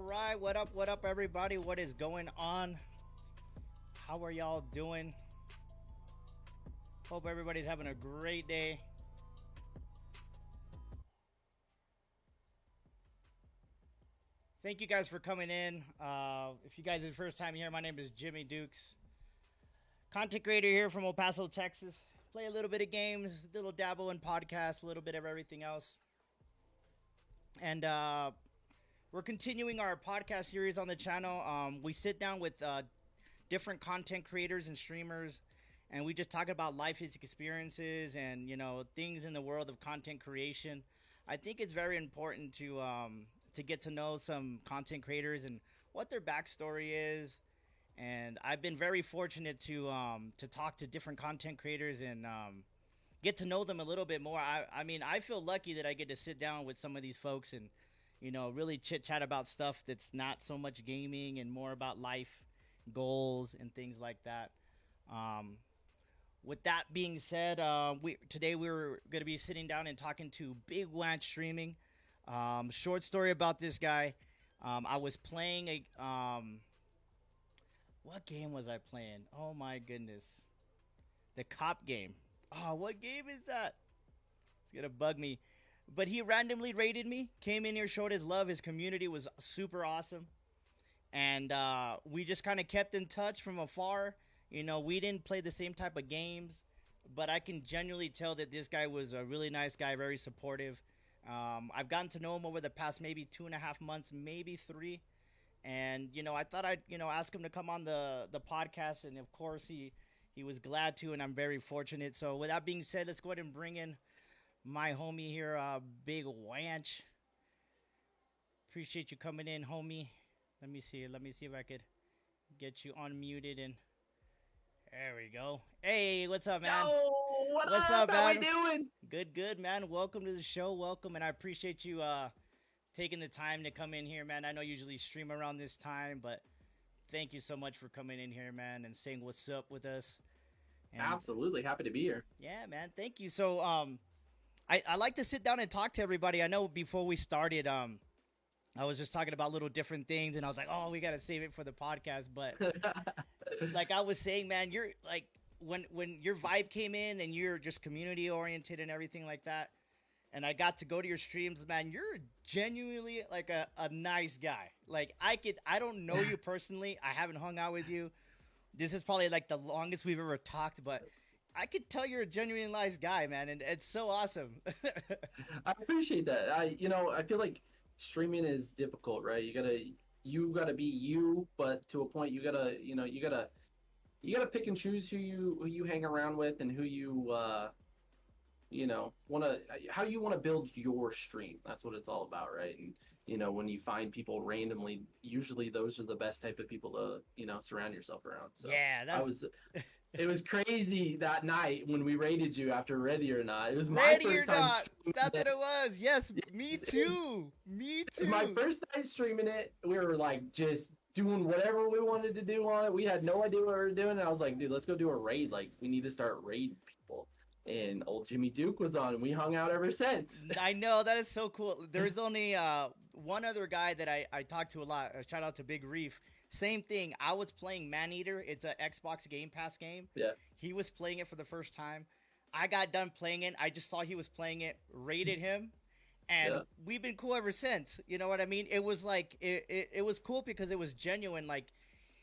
right, what up, everybody? What is going on? How are y'all doing? Hope everybody's having a great day. Thank you guys for coming in. If you guys are the first time here, my name is Jimmy Dukes. Content creator here from El Paso, Texas. Play a little bit of games, a little dabble in podcasts, a little bit of everything else. And we're continuing our podcast series on the channel. We sit down with different content creators and streamers, and we just talk about life experiences and, you know, things in the world of content creation. I think it's very important to get to know some content creators and what their backstory is. And I've been very fortunate to talk to different content creators and get to know them a little bit more. I mean, I feel lucky that I get to sit down with some of these folks and, you know, really chit chat about stuff that's not so much gaming and more about life goals and things like that. With that being said, today we're going to be sitting down and talking to Big Wanch Streaming. Short story about this guy. I was playing what game was I playing? Oh my goodness. The cop game. Oh, what game is that? It's going to bug me. But he randomly raided me, came in here, showed his love. His community was super awesome. And we just kind of kept in touch from afar. You know, we didn't play the same type of games, but I can genuinely tell that this guy was a really nice guy, very supportive. I've gotten to know him over the past maybe 2.5 months, maybe 3. And, you know, I thought I'd, you know, ask him to come on the podcast. And, of course, he was glad to, and I'm very fortunate. So, with that being said, let's go ahead and bring in my homie here, Big Wanch. Appreciate you coming in, homie. Let me see if I could get you unmuted and there we go. Hey, what's up, man? Yo, what's up, man? How we doing? Good, man. Welcome to the show. Welcome, and I appreciate you taking the time to come in here, man. I know you usually stream around this time, but thank you so much for coming in here, man, and saying what's up with us. And absolutely, happy to be here. Yeah, man. Thank you. So, I like to sit down and talk to everybody. I know before we started, I was just talking about little different things, and I was like, oh, we got to save it for the podcast. But like I was saying, man, you're like, when your vibe came in and you're just community oriented and everything like that, and I got to go to your streams, man, you're genuinely like a nice guy. Like I don't know you personally. I haven't hung out with you. This is probably like the longest we've ever talked, but I could tell you're a genuinely nice guy, man, and it's so awesome. I appreciate that. I feel like streaming is difficult, right? You gotta be you, but to a point, you gotta pick and choose who you hang around with and who you how you want to build your stream. That's what it's all about, right? And when you find people randomly, usually those are the best type of people to surround yourself around. So yeah, it was crazy that night when we raided you after Ready or Not. It was my first time streaming That's what it was. Yes, me too. Me too. My first time streaming it, we were like just doing whatever we wanted to do on it. We had no idea what we were doing. And I was like, dude, let's go do a raid. Like, we need to start raiding people. And old Jimmy Duke was on, and we hung out ever since. I know, that is so cool. There's only one other guy that I talk to a lot. Shout out to Big Reef. Same thing. I was playing Maneater. It's an Xbox Game Pass game. Yeah. He was playing it for the first time. I got done playing it. I just saw he was playing it, rated him, and we've been cool ever since. You know what I mean? It was like it was cool because it was genuine. Like,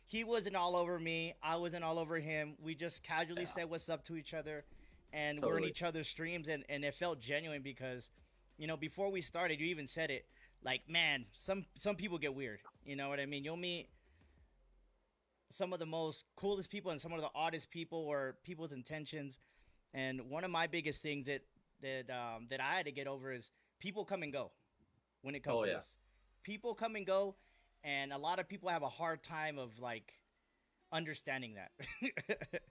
he wasn't all over me. I wasn't all over him. We just casually said what's up to each other, and we're in each other's streams, and it felt genuine because, you know, before we started, you even said it. Like, man, some people get weird. You know what I mean? You'll meet some of the most coolest people and some of the oddest people or people's intentions. And one of my biggest things that I had to get over is people come and go when it comes to this. People come and go, and a lot of people have a hard time of like understanding that.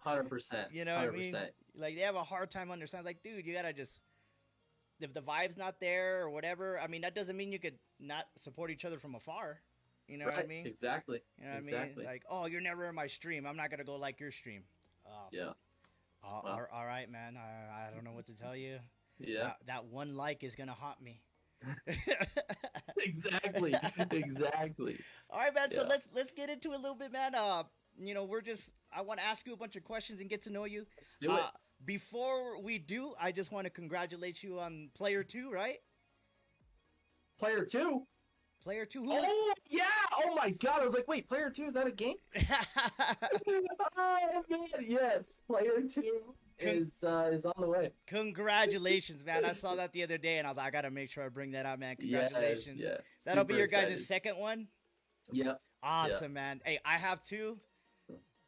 100%. You know what I mean? Like, they have a hard time understanding. Like, dude, you gotta just, if the vibe's not there or whatever, I mean, that doesn't mean you could not support each other from afar. You know what I mean? Exactly. You know what I mean? Like, oh, you're never in my stream. I'm not going to go like your stream. Yeah. All right, man. I don't know what to tell you. Yeah. That one like is going to haunt me. Exactly. Exactly. All right, man. So Yeah. let's get into it a little bit, man. I want to ask you a bunch of questions and get to know you. Let's do Uh, it. Before we do, I just want to congratulate you on player two, right? Player two. Player two. Who? Oh yeah! Oh my god! I was like, wait, player two, is that a game? Oh man, yes, player two Con- is on the way. Congratulations, man. I saw that the other day, and I was like, I gotta make sure I bring that out, man. Yes, Congratulations. yeah, That'll be super your guys' excited. second one. Yep, yeah, Awesome, man. Hey, I have two.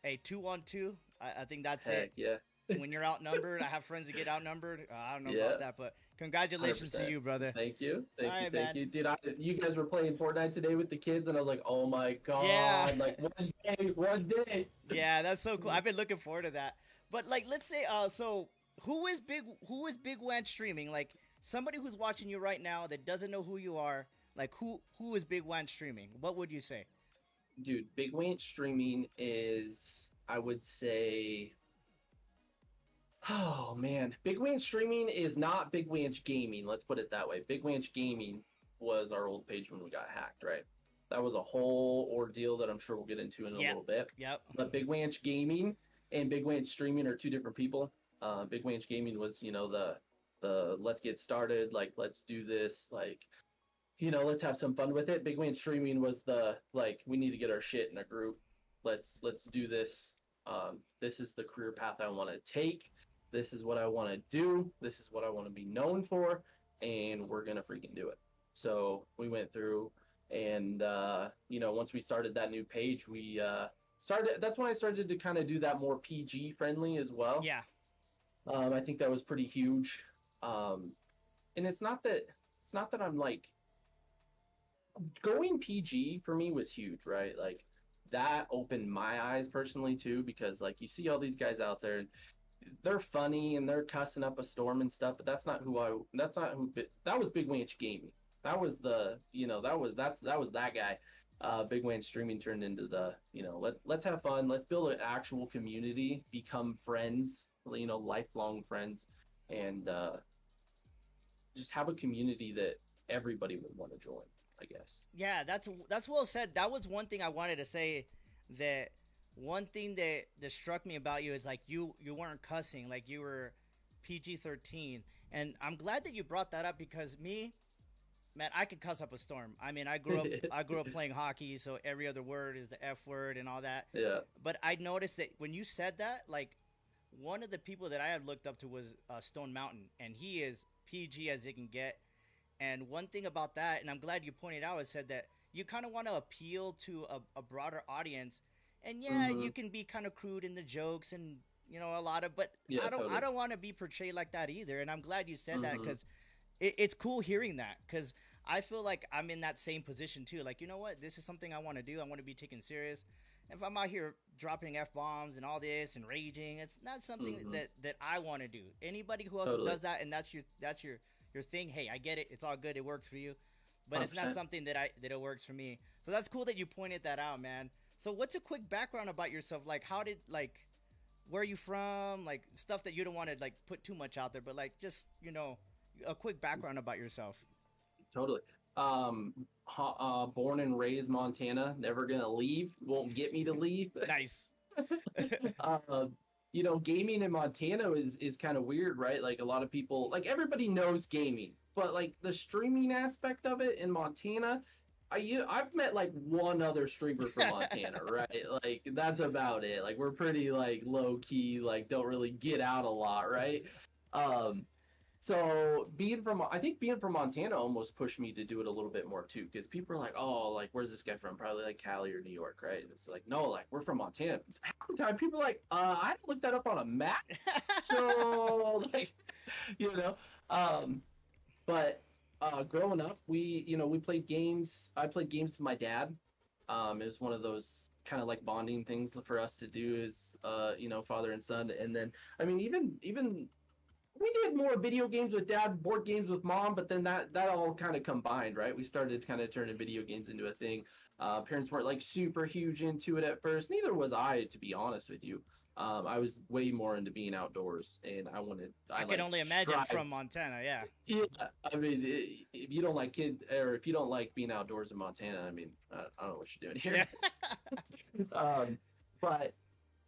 Hey, 2-on-2. I think that's heck it. yeah, When you're outnumbered, I have friends that get outnumbered. I don't know yeah, about that, but congratulations to 100%. you, brother. Thank you, All thank you, right, thank man. you, dude. You guys were playing Fortnite today with the kids, and I was like, oh my Yeah, god, like one day. yeah, that's so cool. I've been looking forward to that. But like, let's say, so who is Big Wanch Streaming? Like somebody who's watching you right now that doesn't know who you are. Like who is Big Wanch Streaming? What would you say? Dude, Big Wanch Streaming is, I would say, oh man, Big Wanch Streaming is not Big Wanch Gaming. Let's put it that way. Big Wanch Gaming was our old page when we got hacked, right? That was a whole ordeal that I'm sure we'll get into in a Yep, little bit. yep. But Big Wanch Gaming and Big Wanch Streaming are two different people. Big Wanch Gaming was, the let's get started, like let's do this, like let's have some fun with it. Big Wanch Streaming was the like we need to get our shit in a group. Let's do this. This is the career path I want to take. This is what I want to do. This is what I want to be known for, and we're gonna freaking do it. So we went through, and once we started that new page, we started. That's when I started to kind of do that more PG friendly as well. Yeah, I think that was pretty huge. And it's not that I'm like going PG for me was huge, right? Like that opened my eyes personally too, because like you see all these guys out there, and they're funny and they're cussing up a storm and stuff, but that was Big Wanch Gaming. That was that guy. Big Wanch Streaming turned into the let's have fun, let's build an actual community, become friends, lifelong friends, and just have a community that everybody would want to join, I guess. yeah. That's well said. That was one thing I wanted to say. That one thing that struck me about you is like you weren't cussing, like you were PG-13, and I'm glad that you brought that up because me, man, I could cuss up a storm. I mean, I grew up playing hockey, so every other word is the F word and all that. Yeah. But I noticed that when you said that, like one of the people that I had looked up to was Stone Mountain, and he is PG as it can get. And one thing about that, and I'm glad you pointed out, is said that you kind of want to appeal to a broader audience. And yeah, Mm-hmm. you can be kind of crude in the jokes and a lot of, but Yeah, I totally. don't want to be portrayed like that either. And I'm glad you said that Mm-hmm. because it's cool hearing that because I feel like I'm in that same position too. Like, you know what? This is something I want to do. I want to be taken serious. If I'm out here dropping f bombs and all this and raging, it's not something Mm-hmm. that I want to do. Anybody who else Totally. does that and that's your thing. Hey, I get it. It's all good. It works for you, but it's not 100%. something that it works for me. So that's cool that you pointed that out, man. So what's a quick background about yourself? Like, how did like where are you from? Like stuff that you don't want to like put too much out there, but like just a quick background about yourself. Totally. Born and raised Montana, never gonna leave. Won't get me to leave. Nice. uh, Gaming in Montana is kind of weird, right? Like a lot of people, like everybody knows gaming, but like the streaming aspect of it in Montana, I've met like one other streamer from Montana, right? Like that's about it. Like we're pretty like low key, like don't really get out a lot, right? Um, so I think being from Montana almost pushed me to do it a little bit more too, because people are like, oh, like where's this guy from? Probably like Cali or New York, right? And it's like, no, like we're from Montana. Half the time people are like, I had to look that up on a map. So like, you know, um, but growing up, we played games. I played games with my dad. It was one of those kind of like bonding things for us to do as father and son. And then I mean, even we did more video games with dad, board games with mom, but then that all kind of combined, right? We started kind of turning video games into a thing. Parents weren't like super huge into it at first. Neither was I, to be honest with you. I was way more into being outdoors, and I can only imagine from Montana. Yeah. Yeah, I mean, if you don't like if you don't like being outdoors in Montana, I mean, I don't know what you're doing here. Yeah. But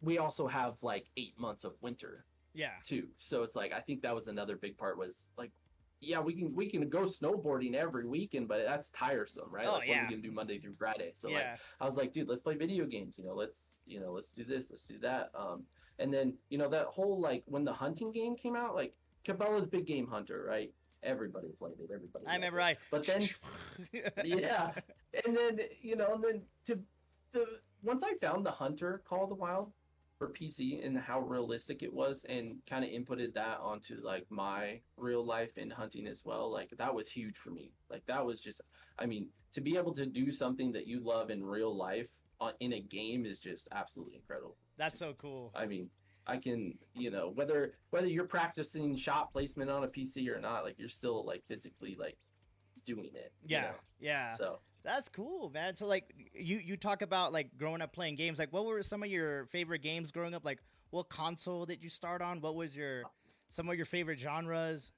we also have like 8 months of winter Yeah. too. So it's like I think that was another big part was like, yeah, we can go snowboarding every weekend, but that's tiresome, right? Oh, Like yeah. what are we gonna do Monday through Friday? So like Yeah. I was like, dude, let's play video games. Let's do this, let's do that. And then that whole like when the hunting game came out, like Cabela's Big Game Hunter, right? Everybody played it. Everybody. I remember. Right. But then, yeah, and then and then once I found the Hunter Call of the Wild for PC and how realistic it was, and kind of inputted that onto like my real life in hunting as well, like that was huge for me. Like that was just, I mean, to be able to do something that you love in real life in a game is just absolutely incredible. That's so cool. I mean, I can, whether you're practicing shot placement on a PC or not, like you're still like physically like doing it. Yeah. Yeah. So that's cool, man. So like you talk about like growing up playing games. Like what were some of your favorite games growing up? Like what console did you start on? What was some of your favorite genres?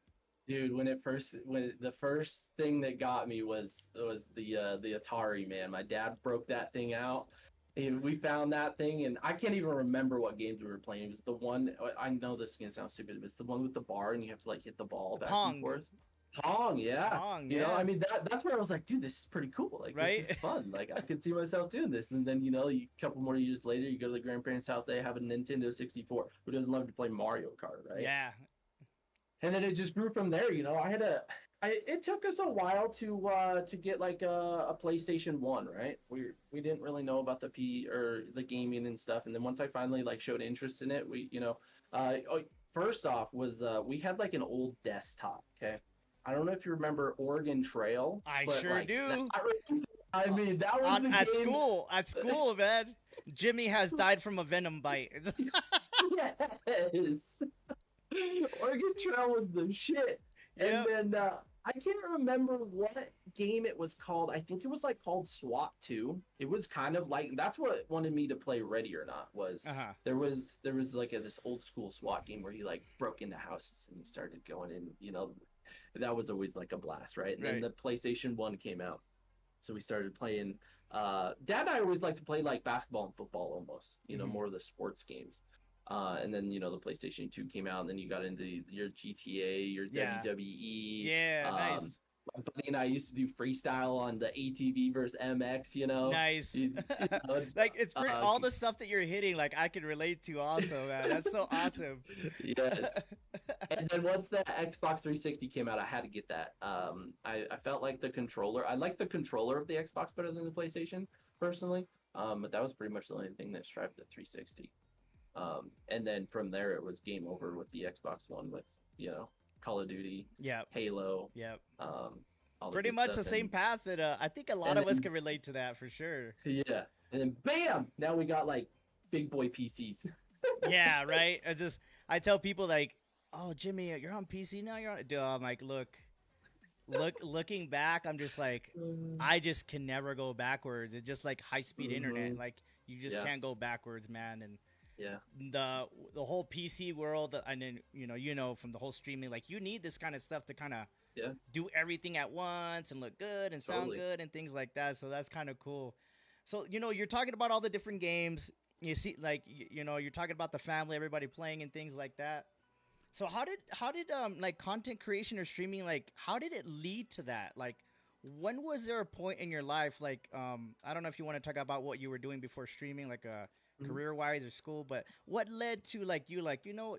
Dude, when the first thing that got me was the Atari, man. My dad broke that thing out. And we found that thing, and I can't even remember what games we were playing. It was the one, I know this is going to sound stupid, but it's the one with the bar, and you have to, like, hit the ball back and forth. Pong, yeah. Pong, yeah. I mean, that's where I was like, dude, this is pretty cool. Like, right? This is fun. Like, I could see myself doing this. And then, a couple more years later, you go to the grandparents' house, they have a Nintendo 64. Who doesn't love to play Mario Kart, right? Yeah. And then it just grew from there, it took us a while to get like a PlayStation 1, right? We didn't really know about the gaming and stuff, and then once I finally like showed interest in it, first off was we had like an old desktop, okay? I don't know if you remember Oregon Trail. I sure do. I mean, that was at school, man. Jimmy has died from a venom bite. Yes. Oregon Trail was the shit. Yep. And then I can't remember what game it was called. I think it was like called SWAT 2. It was kind of like, that's what wanted me to play Ready or Not was there was like this old school SWAT game where he like broke into houses and he started going in, that was always like a blast, right? And then the PlayStation 1 came out. So we started playing, Dad and I always like to play like basketball and football almost, more of the sports games. And then, the PlayStation 2 came out, and then you got into your GTA, your WWE. Yeah, nice. My buddy and I used to do freestyle on the ATV versus MX, Nice. Like, it's pretty, all the stuff that you're hitting, like, I can relate to also, man. That's so awesome. Yes. And then once the Xbox 360 came out, I had to get that. I felt like I liked the controller of the Xbox better than the PlayStation, personally. But that was pretty much the only thing that strived the 360. And then from there it was game over with the Xbox One with Call of Duty, Halo, pretty much the same path that I think a lot of us can relate to that for sure. Yeah, and then bam, now we got like big boy PCs. Yeah, right. I tell people like, oh Jimmy, you're on PC now. Dude, I'm like, looking back, I'm just like, I just can never go backwards. It's just like high speed internet. Like you just can't go backwards, man. And the whole PC world, and then from the whole streaming, like you need this kind of stuff to kind of do everything at once and look good and sound good and things like that. So that's kind of cool. So you're talking about all the different games. You see, like you're talking about the family, everybody playing and things like that. So how did like content creation or streaming, like how did it lead to that? Like when was there a point in your life, like I don't know if you want to talk about what you were doing before streaming, like career-wise or school, but what led to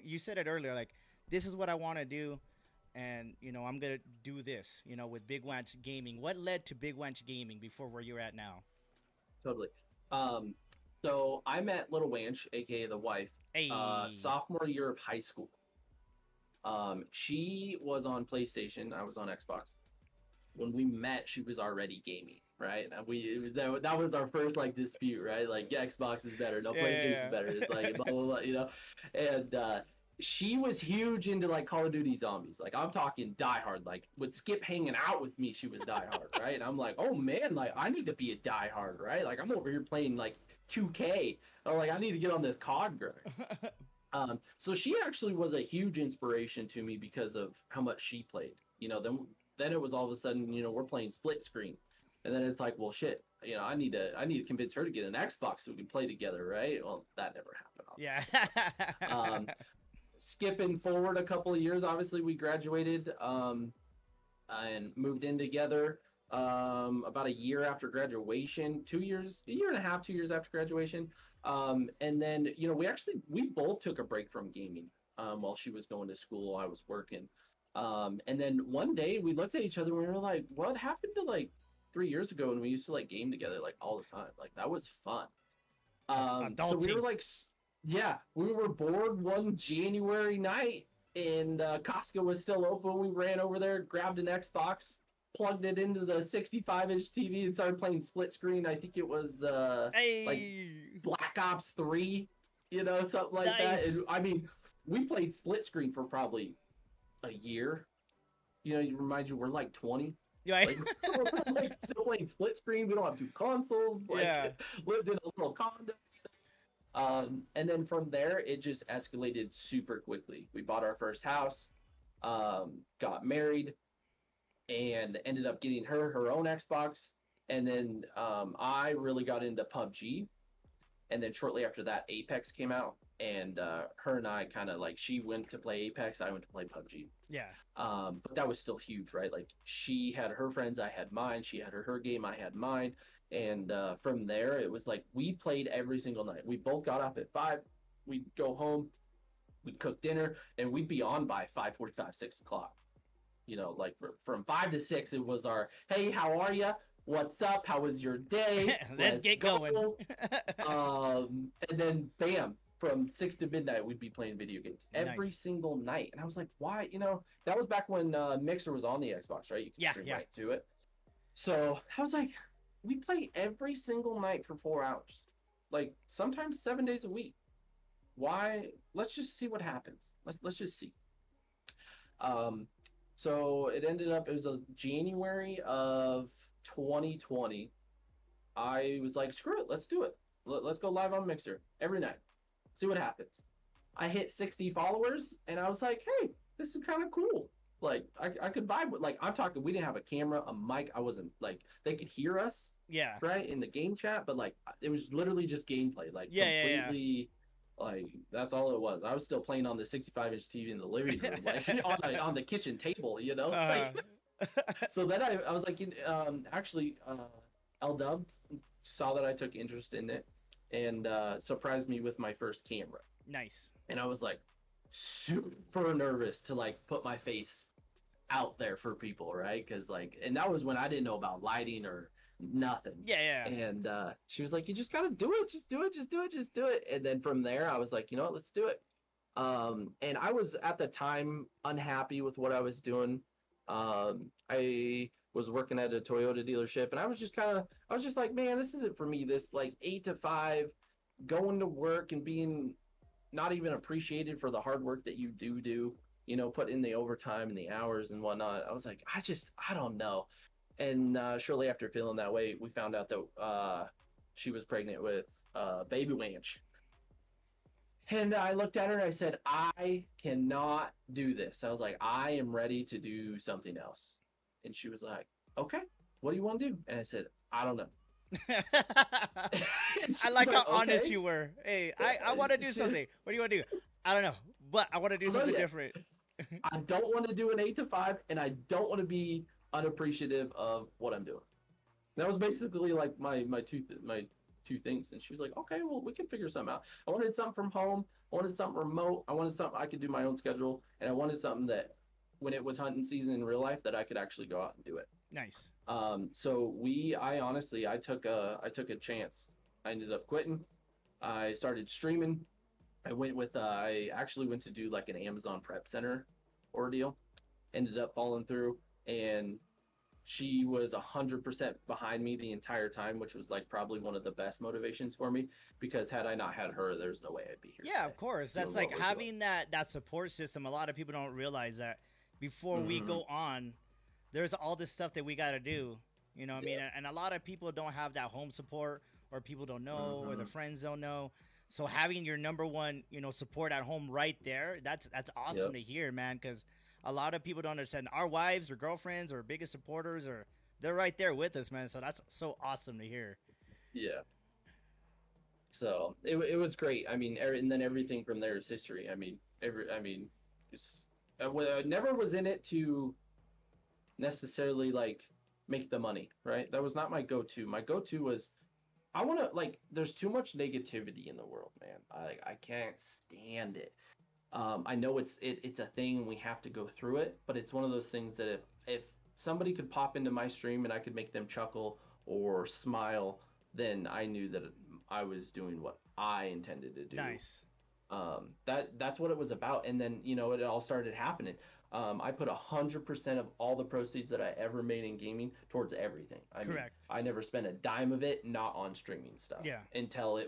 you said it earlier, like this is what I want to do, and I'm gonna do this with Big Wanch Gaming. What led to Big Wanch Gaming before where you're at now? Totally. So I met Little Wanch, aka the wife, sophomore year of high school. She was on PlayStation, I was on Xbox. When we met, she was already gaming, right? And that was our first like dispute, right? Like Xbox is better, no PlayStation is better. It's like blah blah blah, And she was huge into like Call of Duty Zombies. Like I'm talking diehard. Like would Skip hanging out with me, she was diehard, right? And I'm like, oh man, like I need to be a diehard, right? Like I'm over here playing like 2K. I'm like I need to get on this COD grind. So she actually was a huge inspiration to me because of how much she played. Then it was all of a sudden, we're playing split screen, and then it's like, well, shit, I need to convince her to get an Xbox so we can play together, right? Well, that never happened. Yeah. Skipping forward a couple of years, obviously we graduated and moved in together about a year after graduation, a year and a half, 2 years after graduation. And then, we both took a break from gaming while she was going to school, I was working. And then one day we looked at each other and we were like, what happened to like 3 years ago when we used to like game together like all the time? Like that was fun. So we were like, yeah, we were bored one January night and Costco was still open. We ran over there, grabbed an Xbox, plugged it into the 65-inch TV and started playing split screen. I think it was like Black Ops 3, something like that. And, I mean, we played split screen for probably a year. You remind you we're like 20. Yeah. Like, we're like still playing split screen. We don't have two consoles. Like, yeah. Lived in a little condo. And then from there, it just escalated super quickly. We bought our first house, got married, and ended up getting her own Xbox. And then I really got into PUBG. And then shortly after that, Apex came out. And her and I kind of like, she went to play Apex, I went to play PUBG. Yeah. But that was still huge, right? Like she had her friends, I had mine. She had her game, I had mine. And from there, it was like we played every single night. We both got up at 5. We'd go home, we'd cook dinner, and we'd be on by 5:45, 6 o'clock. Like from 5 to 6, it was our, hey, how are you? What's up? How was your day? Let's get going. And then, bam, from 6 to midnight, we'd be playing video games every Nice. single night. And I was like, why? That was back when Mixer was on the Xbox, right? You could stream right to it. So I was like, we play every single night for 4 hours, like sometimes 7 days a week. Why? Let's just see what happens. Let's just see. So it ended up, it was a January of 2020. I was like, screw it, let's do it. Let's go live on Mixer every night. See what happens. I hit 60 followers and I was like, hey, this is kind of cool. Like I could vibe with, like, I'm talking, we didn't have a camera, a mic. I wasn't like, they could hear us. Yeah. Right. In the game chat, but like, it was literally just gameplay. Like completely, like that's all it was. I was still playing on the 65-inch TV in the living room, like on the kitchen table, So then I was like, actually, L-Dub saw that I took interest in it and surprised me with my first camera. Nice. And I was like super nervous to like put my face out there for people, right? Because like, and that was when I didn't know about lighting or nothing. Yeah. And she was like, you just gotta do it, just do it. And then from there I was like, you know what, let's do it. And I was at the time unhappy with what I was doing. I was working at a Toyota dealership and I was just like, man, this isn't for me. This like 8 to 5 going to work and being not even appreciated for the hard work that you do, put in the overtime and the hours and whatnot. I was like, I don't know. And shortly after feeling that way, we found out that she was pregnant with Baby Wanch. And I looked at her and I said, I cannot do this. I was like, I am ready to do something else. And she was like, okay, what do you want to do? And I said, I don't know. I like how honest you were. Hey, I want to do something. What do you want to do? I don't know, but I want to do something different. I don't want to do an 8 to 5, and I don't want to be unappreciative of what I'm doing. That was basically like my two things. And she was like, okay, well, we can figure something out. I wanted something from home. I wanted something remote. I wanted something I could do my own schedule. And I wanted something that when it was hunting season in real life that I could actually go out and do it. Nice. So I took a chance. I ended up quitting. I started streaming. I actually went to do like an Amazon Prep Center ordeal. Ended up falling through and she was 100% behind me the entire time, which was like probably one of the best motivations for me, because had I not had her, there's no way I'd be here Yeah, today of course. That's doing like what we're doing. having that support system. A lot of people don't realize that before we Hmm. go on, there's all this stuff that we got to do. You know what I mean? Yeah. And a lot of people don't have that home support, or people don't know, or Hmm. their friends don't know. So having your number one, support at home right there, that's awesome Yep. to hear, man. Because a lot of people don't understand. Our wives or girlfriends or biggest supporters, or they're right there with us, man. So that's so awesome to hear. Yeah. So it was great. I mean, and then everything from there is history. I mean, it's, I never was in it to necessarily like make the money, right? That was not my go-to. My go-to was I want to like. There's too much negativity in the world, man. I can't stand it. I know it's a thing. We have to go through it, but it's one of those things that if somebody could pop into my stream and I could make them chuckle or smile, then I knew that I was doing what I intended to do. Nice. That's what it was about. And then it all started happening. I put 100% of all the proceeds that I ever made in gaming towards everything. I mean, Correct. I never spent a dime of it not on streaming stuff Yeah. until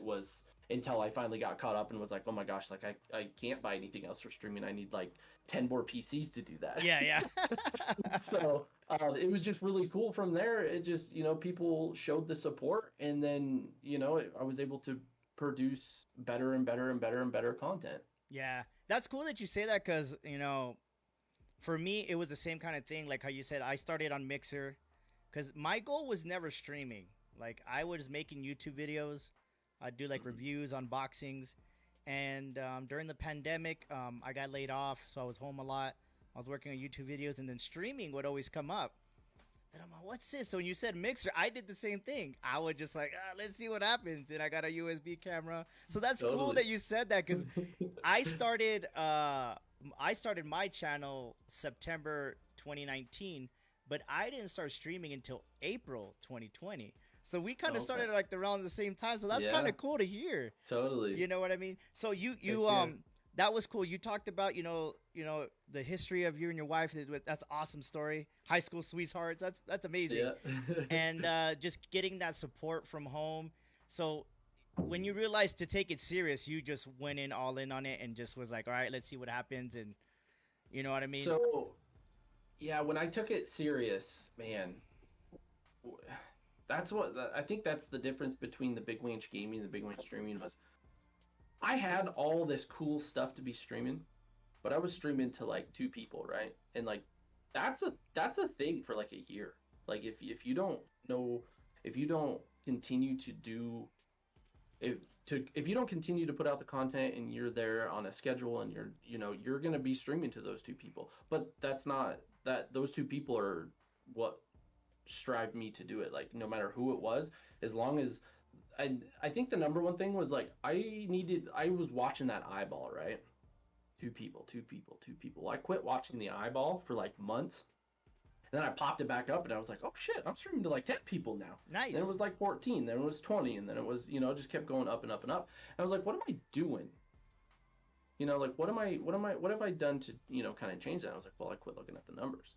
I finally got caught up and was like, oh my gosh, like I can't buy anything else for streaming. I need like 10 more PCs to do that. Yeah, yeah. So it was just really cool from there. It just, people showed the support, and then, I was able to produce better and better and better and better content. Yeah, that's cool that you say that because, for me, it was the same kind of thing. Like how you said, I started on Mixer because my goal was never streaming. Like I was making YouTube videos. I'd do like Mhm. reviews, unboxings. And during the pandemic, I got laid off. So I was home a lot. I was working on YouTube videos, and then streaming would always come up. And I'm like, what's this? So when you said Mixer, I did the same thing. I would just like, let's see what happens. And I got a USB camera. So that's cool Totally. that you said that because I started my channel September 2019, but I didn't start streaming until April 2020. So we kind of Okay. started like around the same time. So that's Yeah. kind of cool to hear. Totally. You know what I mean? So you Yeah. that was cool. You talked about the history of you and your wife. That's an awesome story. High school sweethearts. That's amazing. Yeah. And just getting that support from home. So when you realized to take it serious, you just went in all in on it and just was like, all right, let's see what happens. And you know what I mean? So, yeah, when I took it serious, man, w- I think that's the difference between the Big Wanch Gaming and the Big Wanch Streaming was I had all this cool stuff to be streaming, but I was streaming to like two people, right? And like that's a thing for like a year. Like if you don't know if you don't continue to do if you don't continue to put out the content and you're there on a schedule and you're going to be streaming to those two people. But that's not that those two people are what strive me to do it. Like no matter who it was, as long as I think the number one thing was like I was watching that eyeball, right? Two people, two people, two people. I quit watching the eyeball for like months. And then I popped it back up and I was like, oh shit, I'm streaming to like 10 people now. Nice. Then it was like 14, then it was 20, and then it was, it just kept going up and up and up. And I was like, what am I doing? Like what have I done to, kind of change that? I was like, well, I quit looking at the numbers.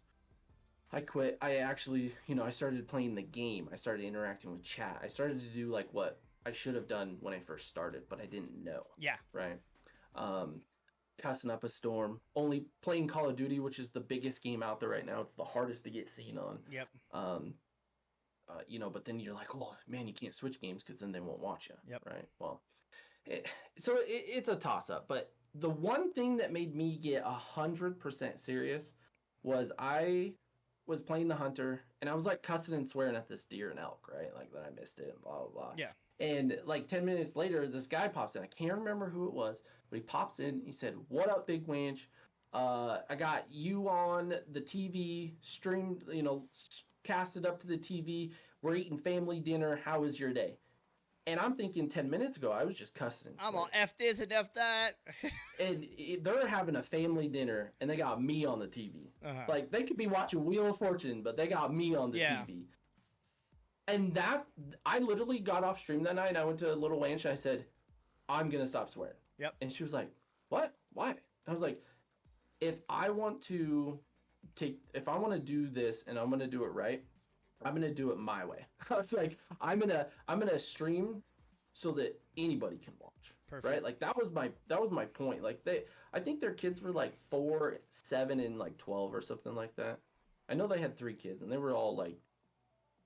I quit. I actually, I started playing the game. I started interacting with chat. I started to do like what I should have done when I first started, but I didn't know. Yeah. Right. Cussing up a storm. Only playing Call of Duty, which is the biggest game out there right now. It's the hardest to get seen on. Yep. But then you're like, oh man, you can't switch games because then they won't watch you. Yep. Right. Well, it's a toss up. But the one thing that made me get 100% serious was I was playing the hunter and I was like cussing and swearing at this deer and elk, right? Like that I missed it and blah blah blah. Yeah. And like 10 minutes later, this guy pops in. I can't remember who it was, but he pops in. He said, "What up, Big Wanch? I got you on the TV, streamed, casted up to the TV. We're eating family dinner. How was your day?" And I'm thinking 10 minutes ago, I was just cussing. I'm all F this and F that. And they're having a family dinner, and they got me on the TV. Uh-huh. Like, they could be watching Wheel of Fortune, but they got me on the TV. And I literally got off stream that night, and I went to Little Wanch, and I said, I'm going to stop swearing. Yep. And she was like, what? Why? I was like, if I want to if I want to do this and I'm going to do it right, I'm going to do it my way. I was like, I'm going to stream so that anybody can watch. Perfect. Right? Like that was my point. Like I think their kids were like 4, 7 and like 12 or something like that. I know they had 3 kids and they were all like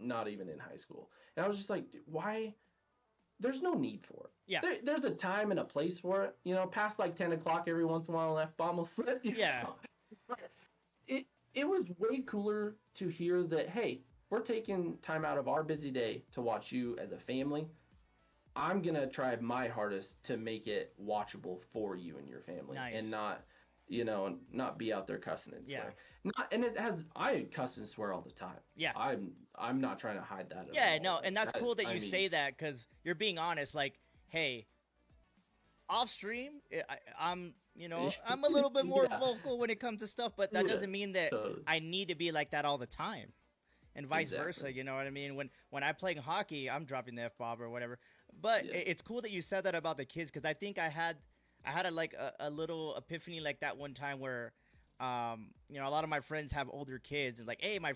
not even in high school. And I was just like, why? There's no need for it. Yeah. There's a time and a place for it. You know, past like 10 o'clock every once in a while, an F-bomb will slip. Yeah. It was way cooler to hear that, hey, we're taking time out of our busy day to watch you as a family. I'm going to try my hardest to make it watchable for you and your family. Nice. And not, not be out there cussing and swearing. Yeah. I cuss and swear all the time. Yeah. I'm not trying to hide that. Yeah, no, and that's cool that you say that, because you're being honest. Like, hey, off stream, I'm a little bit more vocal when it comes to stuff, but that doesn't mean that I need to be like that all the time, and vice versa. You know what I mean? When I play hockey, I'm dropping the F-bomb or whatever. But it's cool that you said that about the kids, because I think I had a little epiphany like that one time where, a lot of my friends have older kids, and like, hey, my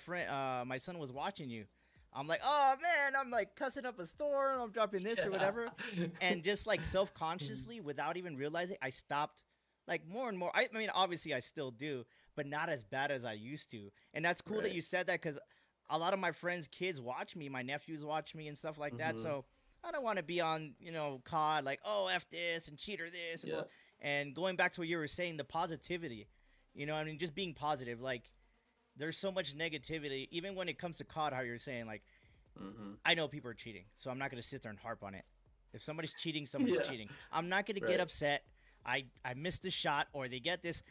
son was watching you. I'm like, oh man, I'm like cussing up a storm, I'm dropping this or whatever. And just like self-consciously, without even realizing, I stopped, like, more and more. I mean, obviously I still do, but not as bad as I used to. And that's cool that you said that, because a lot of my friends' kids watch me, my nephews watch me and stuff like that. So I don't want to be on, COD, like, oh, F this and cheater this. And going back to what you were saying, the positivity, just being positive. Like, there's so much negativity, even when it comes to COD, how you're saying, like, I know people are cheating, so I'm not going to sit there and harp on it. If somebody's cheating, somebody's cheating. I'm not going to get upset. I missed the shot, or they get this.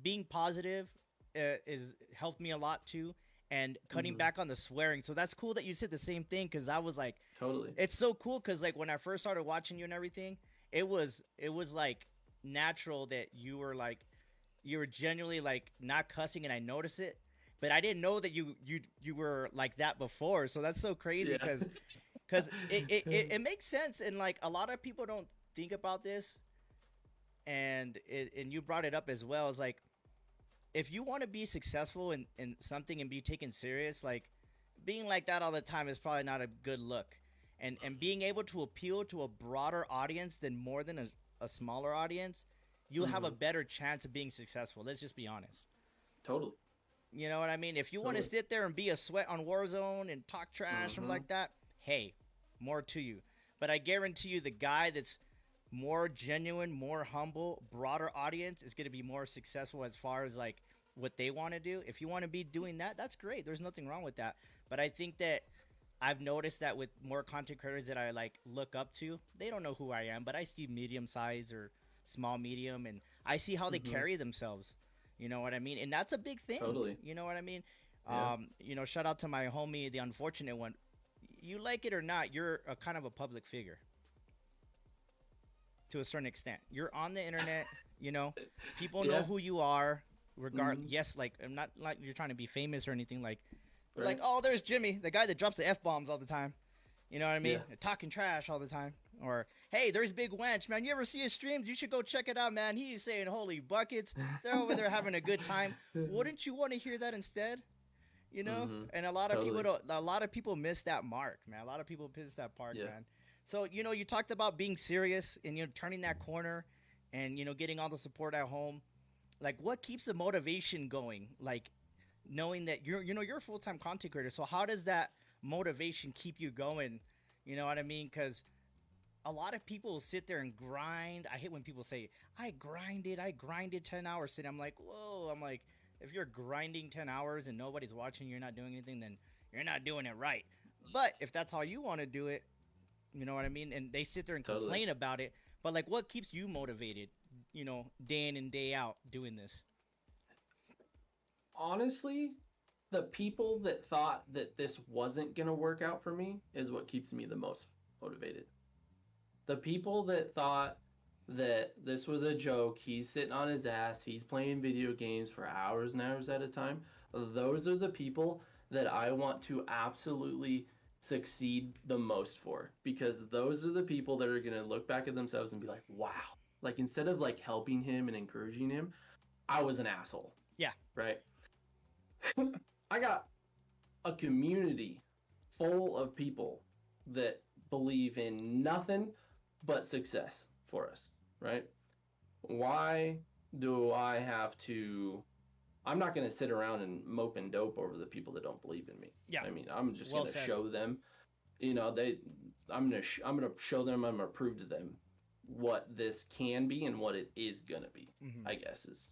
Being positive is helped me a lot too, and cutting back on the swearing. So that's cool that you said the same thing, because I was like, totally. It's so cool, because like when I first started watching you and everything, it was like natural that you were genuinely like not cussing, and I noticed it. But I didn't know that you were like that before. So that's so crazy, because it makes sense, and like a lot of people don't think about this, and you brought it up as well. It's like, if you want to be successful in something and be taken serious, like, being like that all the time is probably not a good look. And being able to appeal to a broader audience than more than a smaller audience, you'll have a better chance of being successful. Let's just be honest. Totally. You know what I mean? If you want to sit there and be a sweat on Warzone and talk trash and like that, hey, more to you. But I guarantee you, the guy that's more genuine, more humble, broader audience is going to be more successful as far as like what they want to do. If you want to be doing that, that's great. There's nothing wrong with that. But I think that I've noticed that with more content creators that I like look up to, they don't know who I am, but I see medium size or small medium, and I see how they carry themselves. You know what I mean? And that's a big thing. Totally. You know what I mean? Yeah. Shout out to my homie, the unfortunate one. You like it or not, you're a kind of a public figure to a certain extent. You're on the internet, people know who you are. Yes, like, I'm not like you're trying to be famous or anything, like, like, oh, there's Jimmy, the guy that drops the F-bombs all the time. You know what I mean? Talking trash all the time. Or, hey, there's Big Wanch, man. You ever see his streams? You should go check it out, man. He's saying holy buckets. They're over there having a good time. Wouldn't you want to hear that instead? And a lot of people miss that mark, man. A lot of people miss that part, man. So, you talked about being serious and, turning that corner and, getting all the support at home. Like, what keeps the motivation going? Like, knowing that you're a full-time content creator. So how does that motivation keep you going? You know what I mean? Because a lot of people sit there and grind. I hate when people say, I grinded 10 hours today. I'm like, whoa. I'm like, if you're grinding 10 hours and nobody's watching, you're not doing anything, then you're not doing it right. But if that's how you want to do it, you know what I mean? And they sit there and complain about it. But like, what keeps you motivated, day in and day out doing this? Honestly, the people that thought that this wasn't going to work out for me is what keeps me the most motivated. The people that thought that this was a joke, he's sitting on his ass, he's playing video games for hours and hours at a time, those are the people that I want to absolutely succeed the most for, because those are the people that are going to look back at themselves and be like, wow, like, instead of like helping him and encouraging him, I was an asshole. Yeah. Right. I got a community full of people that believe in nothing but success for us, right? Why do I have to? I'm not going to sit around and mope and dope over the people that don't believe in me. Yeah. I mean, I'm just Well going to said. show them, I'm going to show them, I'm going to prove to them what this can be and what it is going to be. I guess is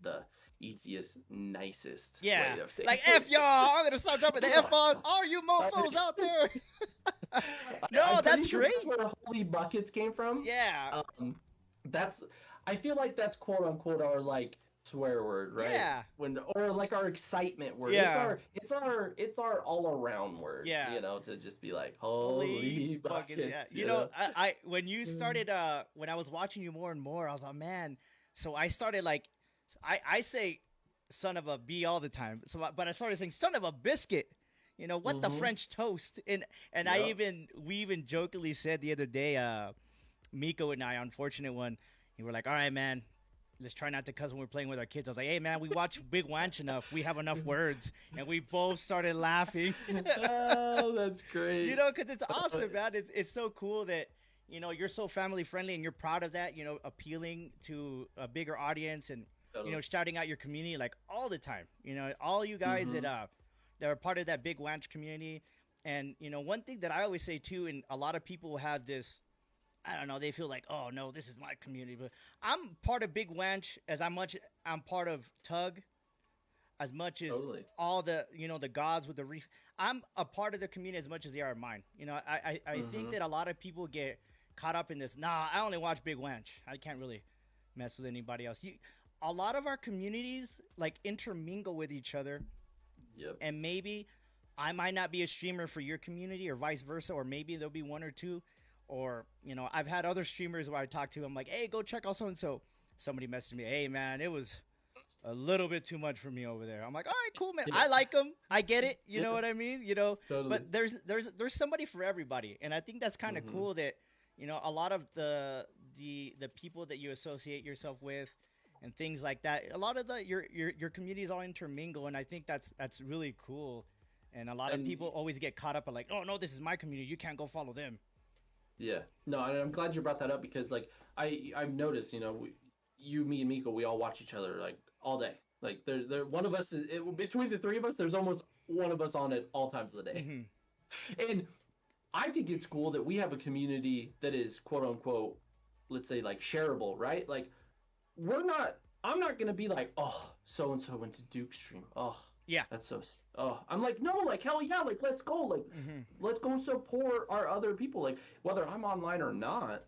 the easiest, nicest Yeah. way of saying Like, it. F y'all. I'm going to start dropping the F bomb. All you mofos out there. No, I'm that's pretty sure great. that's where holy buckets came from. Yeah. That's I feel like that's quote unquote our like swear word, right? Yeah. Or like our excitement word. Yeah. It's our all around word. Yeah. You know, to just be like holy buckets. Yeah. You know, I when you started when I was watching you more and more, I was like, man. So I started like I say son of a bee all the time. So but I started saying son of a biscuit. You know, what the French toast? And we even jokingly said the other day, Miko and I, unfortunate one, we were like, all right, man, let's try not to cuss when we're playing with our kids. I was like, hey, man, we watch Big Wanch enough. We have enough words. And we both started laughing. Oh, that's great. You know, because it's awesome, man. It's so cool that, you know, you're so family friendly and you're proud of that, you know, appealing to a bigger audience and, you know, shouting out your community like all the time. You know, all you guys that are part of that Big Wanch community. And, you know, one thing that I always say, too, and a lot of people have this, I don't know, they feel like, oh, no, this is my community. But I'm part of Big Wanch as much I'm part of Tug, as much as all the, you know, the gods with the reef. I'm a part of the community as much as they are mine. You know, I think that a lot of people get caught up in this. Nah, I only watch Big Wanch. I can't really mess with anybody else. A lot of our communities, like, intermingle with each other. Yep. And maybe I might not be a streamer for your community or vice versa, or maybe there'll be one or two. Or, you know, I've had other streamers where I talk to, I'm like, hey, go check out so-and-so. Somebody messaged me, hey, man, it was a little bit too much for me over there. I'm like, all right, cool, man. I like them. I get it. You know what I mean? You know, but there's somebody for everybody. And I think that's kind of cool that, you know, a lot of the people that you associate yourself with and things like that, a lot of your communities all intermingle, and I think that's really cool. And a lot of people always get caught up in like, oh no, this is my community, you can't go follow them. Yeah, no, and I'm glad you brought that up because like I've noticed, you know, you, me, and Miko, we all watch each other like all day. Like there one of us between the three of us, there's almost one of us on it all times of the day. And I think it's cool that we have a community that is quote unquote, let's say like shareable, right? Like I'm not going to be like, oh, so-and-so went to Duke's stream. Oh, yeah. That's so, I'm like, no, like, hell yeah, like, let's go. Like, let's go support our other people. Like, whether I'm online or not,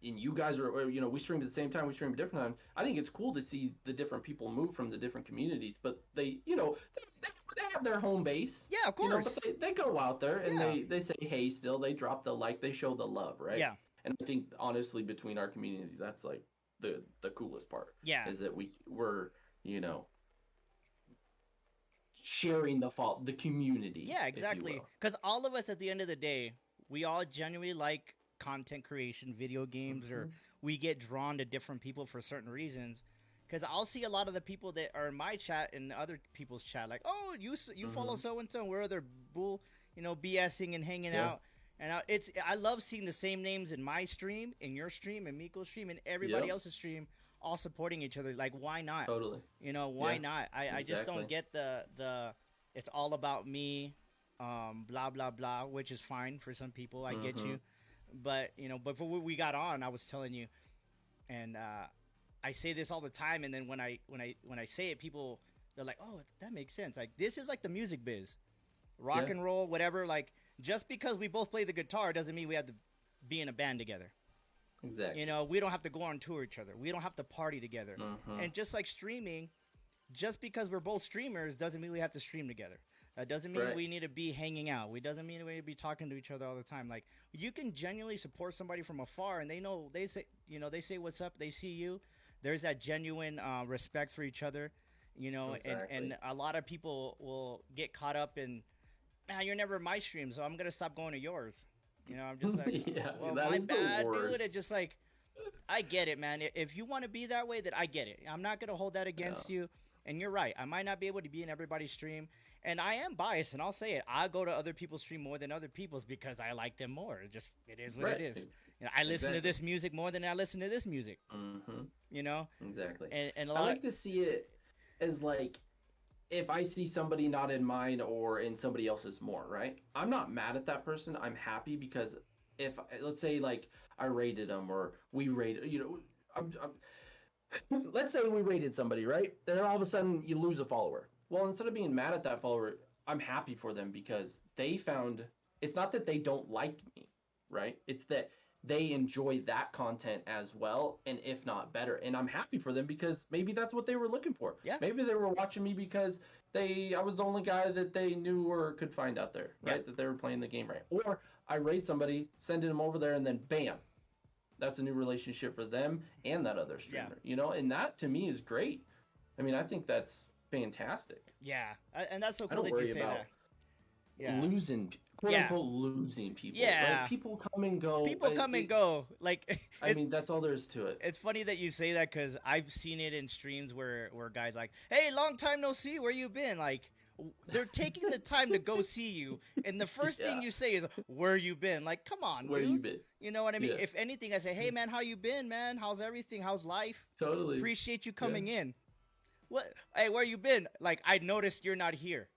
and you guys are, or, you know, we stream at the same time, we stream at different times. I think it's cool to see the different people move from the different communities, but they, you know, they have their home base. Yeah, of course. You know, but they go out there and they say, hey, still, they drop the like, they show the love, right? Yeah. And I think, honestly, between our communities, that's like, the coolest part is that we're, you know, sharing the community. Yeah, exactly. Because all of us at the end of the day, we all genuinely like content creation, video games, or we get drawn to different people for certain reasons. Because I'll see a lot of the people that are in my chat and other people's chat like, oh, you follow so and so, and we're other bull, you know, BSing and hanging out. And I love seeing the same names in my stream, in your stream, in Miko's stream, and everybody else's stream, all supporting each other. Like, why not? Totally. You know, why not? I just don't get the it's all about me, blah blah blah, which is fine for some people. I get you, but you know, before we got on, I was telling you, and I say this all the time, and then when I say it, people they're like, oh, that makes sense. Like, this is like the music biz, rock and roll, whatever. Like, just because we both play the guitar doesn't mean we have to be in a band together. Exactly. You know, we don't have to go on tour each other. We don't have to party together. And just like streaming, just because we're both streamers doesn't mean we have to stream together. That doesn't mean we need to be hanging out. We doesn't mean we need to be talking to each other all the time. Like, you can genuinely support somebody from afar, and they say what's up. They see you. There's that genuine respect for each other. You know, and a lot of people will get caught up in, man, you're never in my stream, so I'm gonna stop going to yours. You know, I'm just like, well, my bad, dude. It's just like, I get it, man. If you want to be that way, then I get it. I'm not gonna hold that against you. And you're right. I might not be able to be in everybody's stream, and I am biased, and I'll say it. I go to other people's stream more than other people's because I like them more. It is what Right. it is. I listen Exactly. to this music more than I listen to this music. Mm-hmm. You know, Exactly. and a I lot like to see it as like if I see somebody not in mine or in somebody else's more, right? I'm not mad at that person. I'm happy because if let's say like I rated them or we rated, let's say we rated somebody, right? Then all of a sudden you lose a follower. Well, instead of being mad at that follower, I'm happy for them because they found it's not that they don't like me, right? It's that they enjoy that content as well, and if not better. And I'm happy for them because maybe that's what they were looking for. Yeah. Maybe they were watching me because I was the only guy that they knew or could find out there, right? Yeah. That they were playing the game right. Or I raid somebody, sending them over there, and then bam, that's a new relationship for them and that other streamer, and that to me is great. I mean, I think that's fantastic. Yeah, and that's so I cool don't that you worry say about that. Yeah. losing, quote unquote, losing people. Yeah. Right? People come and go. People come and go. Like, I mean, that's all there is to it. It's funny that you say that because I've seen it in streams where guys like, "Hey, long time no see. Where you been?" Like, they're taking the time to go see you, and the first thing you say is, "Where you been?" Like, come on, Where dude. you been? You know what I mean? Yeah. If anything, I say, "Hey, man, how you been, man? How's everything? How's life? Totally. Appreciate you coming in. What? Hey, where you been? Like, I noticed you're not here.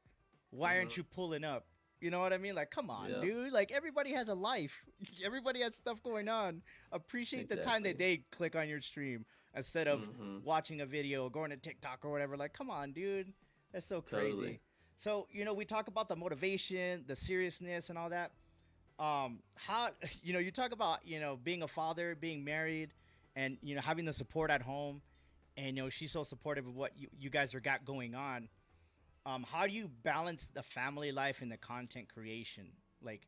Why aren't you pulling up? You know what I mean? Like, come on, dude. Like, everybody has a life. Everybody has stuff going on. Appreciate the time that they click on your stream instead of watching a video, going to TikTok or whatever. Like, come on, dude. That's so crazy. Totally. So, we talk about the motivation, the seriousness, and all that. How, you talk about, being a father, being married, and, having the support at home. And, she's so supportive of what you guys are got going on. How do you balance the family life and the content creation? Like,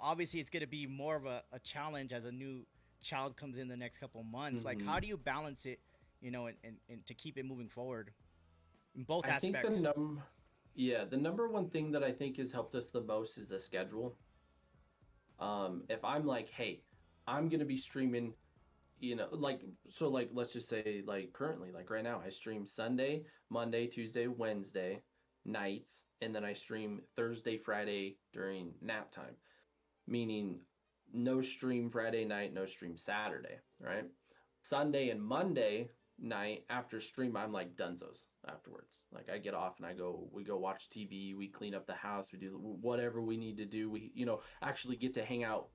obviously it's going to be more of a challenge as a new child comes in the next couple months. Like, how do you balance it, and to keep it moving forward in both aspects? I think the number one thing that I think has helped us the most is the schedule. If I'm like, hey, I'm going to be streaming, let's just say like currently, like right now I stream Sunday, Monday, Tuesday, Wednesday nights, and then I stream Thursday, Friday during nap time, meaning no stream Friday night, no stream Saturday, right? Sunday and Monday night after stream, I'm like dunzos afterwards. Like I get off and we go watch TV, we clean up the house, we do whatever we need to do. We, actually get to hang out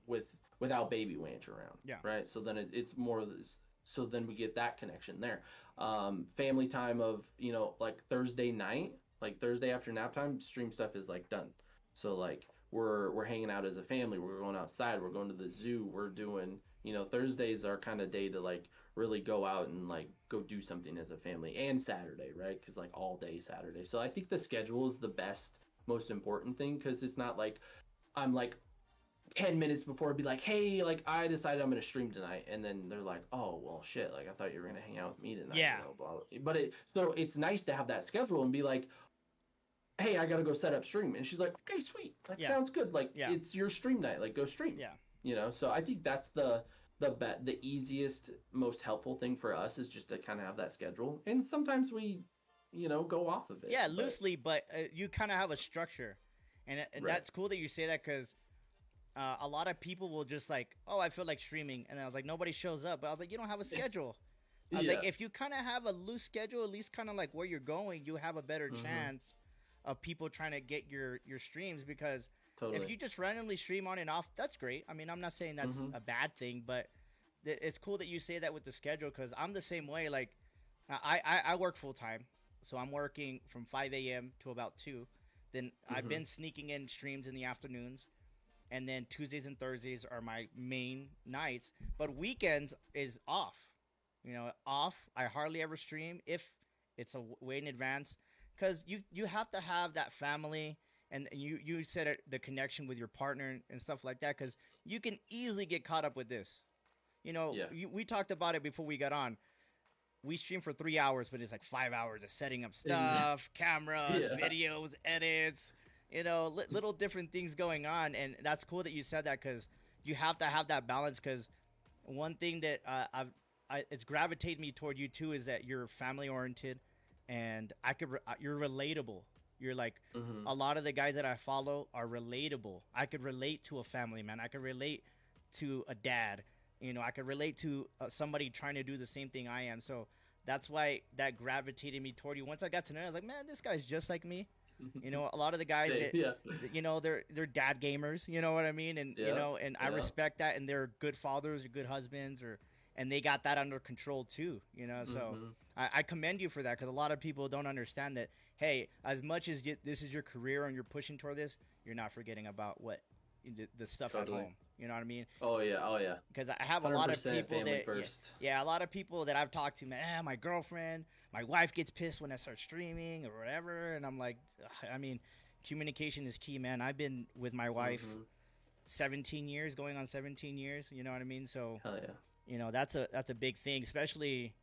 without Baby Wanch around. Yeah. Right. So then it's more of this. So then we get that connection there. Family time of, like Thursday night, like Thursday after nap time, stream stuff is like done. So like we're hanging out as a family. We're going outside. We're going to the zoo. We're doing, Thursdays are kind of day to like really go out and like go do something as a family, and Saturday, right? Because like all day Saturday. So I think the schedule is the best, most important thing, because it's not like I'm like 10 minutes before be like, hey, like I decided I'm gonna stream tonight, and then they're like, oh well shit, like I thought you were gonna hang out with me tonight. Yeah. Blah, blah. But it's nice to have that schedule and be like, hey, I gotta go set up stream, and she's like, okay, sweet, that sounds good, like it's your stream night, like go stream. So I think that's the easiest, most helpful thing for us is just to kind of have that schedule, and sometimes we go off of it loosely, but you kind of have a structure, and that's cool that you say that, because a lot of people will just like, oh, I feel like streaming, and then I was like, nobody shows up. But I was like, you don't have a schedule. I was like, if you kind of have a loose schedule, at least kind of like where you're going, you have a better chance of people trying to get your streams, because if you just randomly stream on and off, that's great. I mean, I'm not saying that's a bad thing, but it's cool that you say that with the schedule, because I'm the same way. Like, I work full time, so I'm working from 5 a.m. to about 2. Then I've been sneaking in streams in the afternoons. And then Tuesdays and Thursdays are my main nights. But weekends is off. Off. I hardly ever stream if it's a way in advance. Because you have to have that family. And you said it, the connection with your partner and stuff like that. Because you can easily get caught up with this. We talked about it before we got on. We stream for 3 hours, but it's like 5 hours of setting up stuff, cameras, videos, edits. Little different things going on, and that's cool that you said that, because you have to have that balance. Because one thing that it's gravitated me toward you too is that you're family oriented, and you're relatable. You're like, Mm-hmm. a lot of the guys that I follow are relatable. I could relate to a family man. I could relate to a dad. You know, I could relate to somebody trying to do the same thing I am. So that's why that gravitated me toward you. Once I got to know, I was like, man, this guy's just like me. You know, a lot of the guys that, Yeah. you know, they're dad gamers. You know what I mean? And you Yeah. know, and I Yeah. respect that. And they're good fathers or good husbands, and they got that under control too. You know, so Mm-hmm. I commend you for that, because a lot of people don't understand that. Hey, as much as this is your career and you're pushing toward this, you're not forgetting about what the stuff Totally. at home. You know what I mean? Oh yeah. Oh yeah. Because I have a lot of 100% people family that first. yeah, a lot of people that I've talked to, man, my girlfriend, my wife gets pissed when I start streaming or whatever, and I'm like, ugh, I mean, communication is key, man. I've been with my wife Mm-hmm. 17 years, going on 17 years. You know what I mean? So Hell yeah. you know, that's a big thing, especially,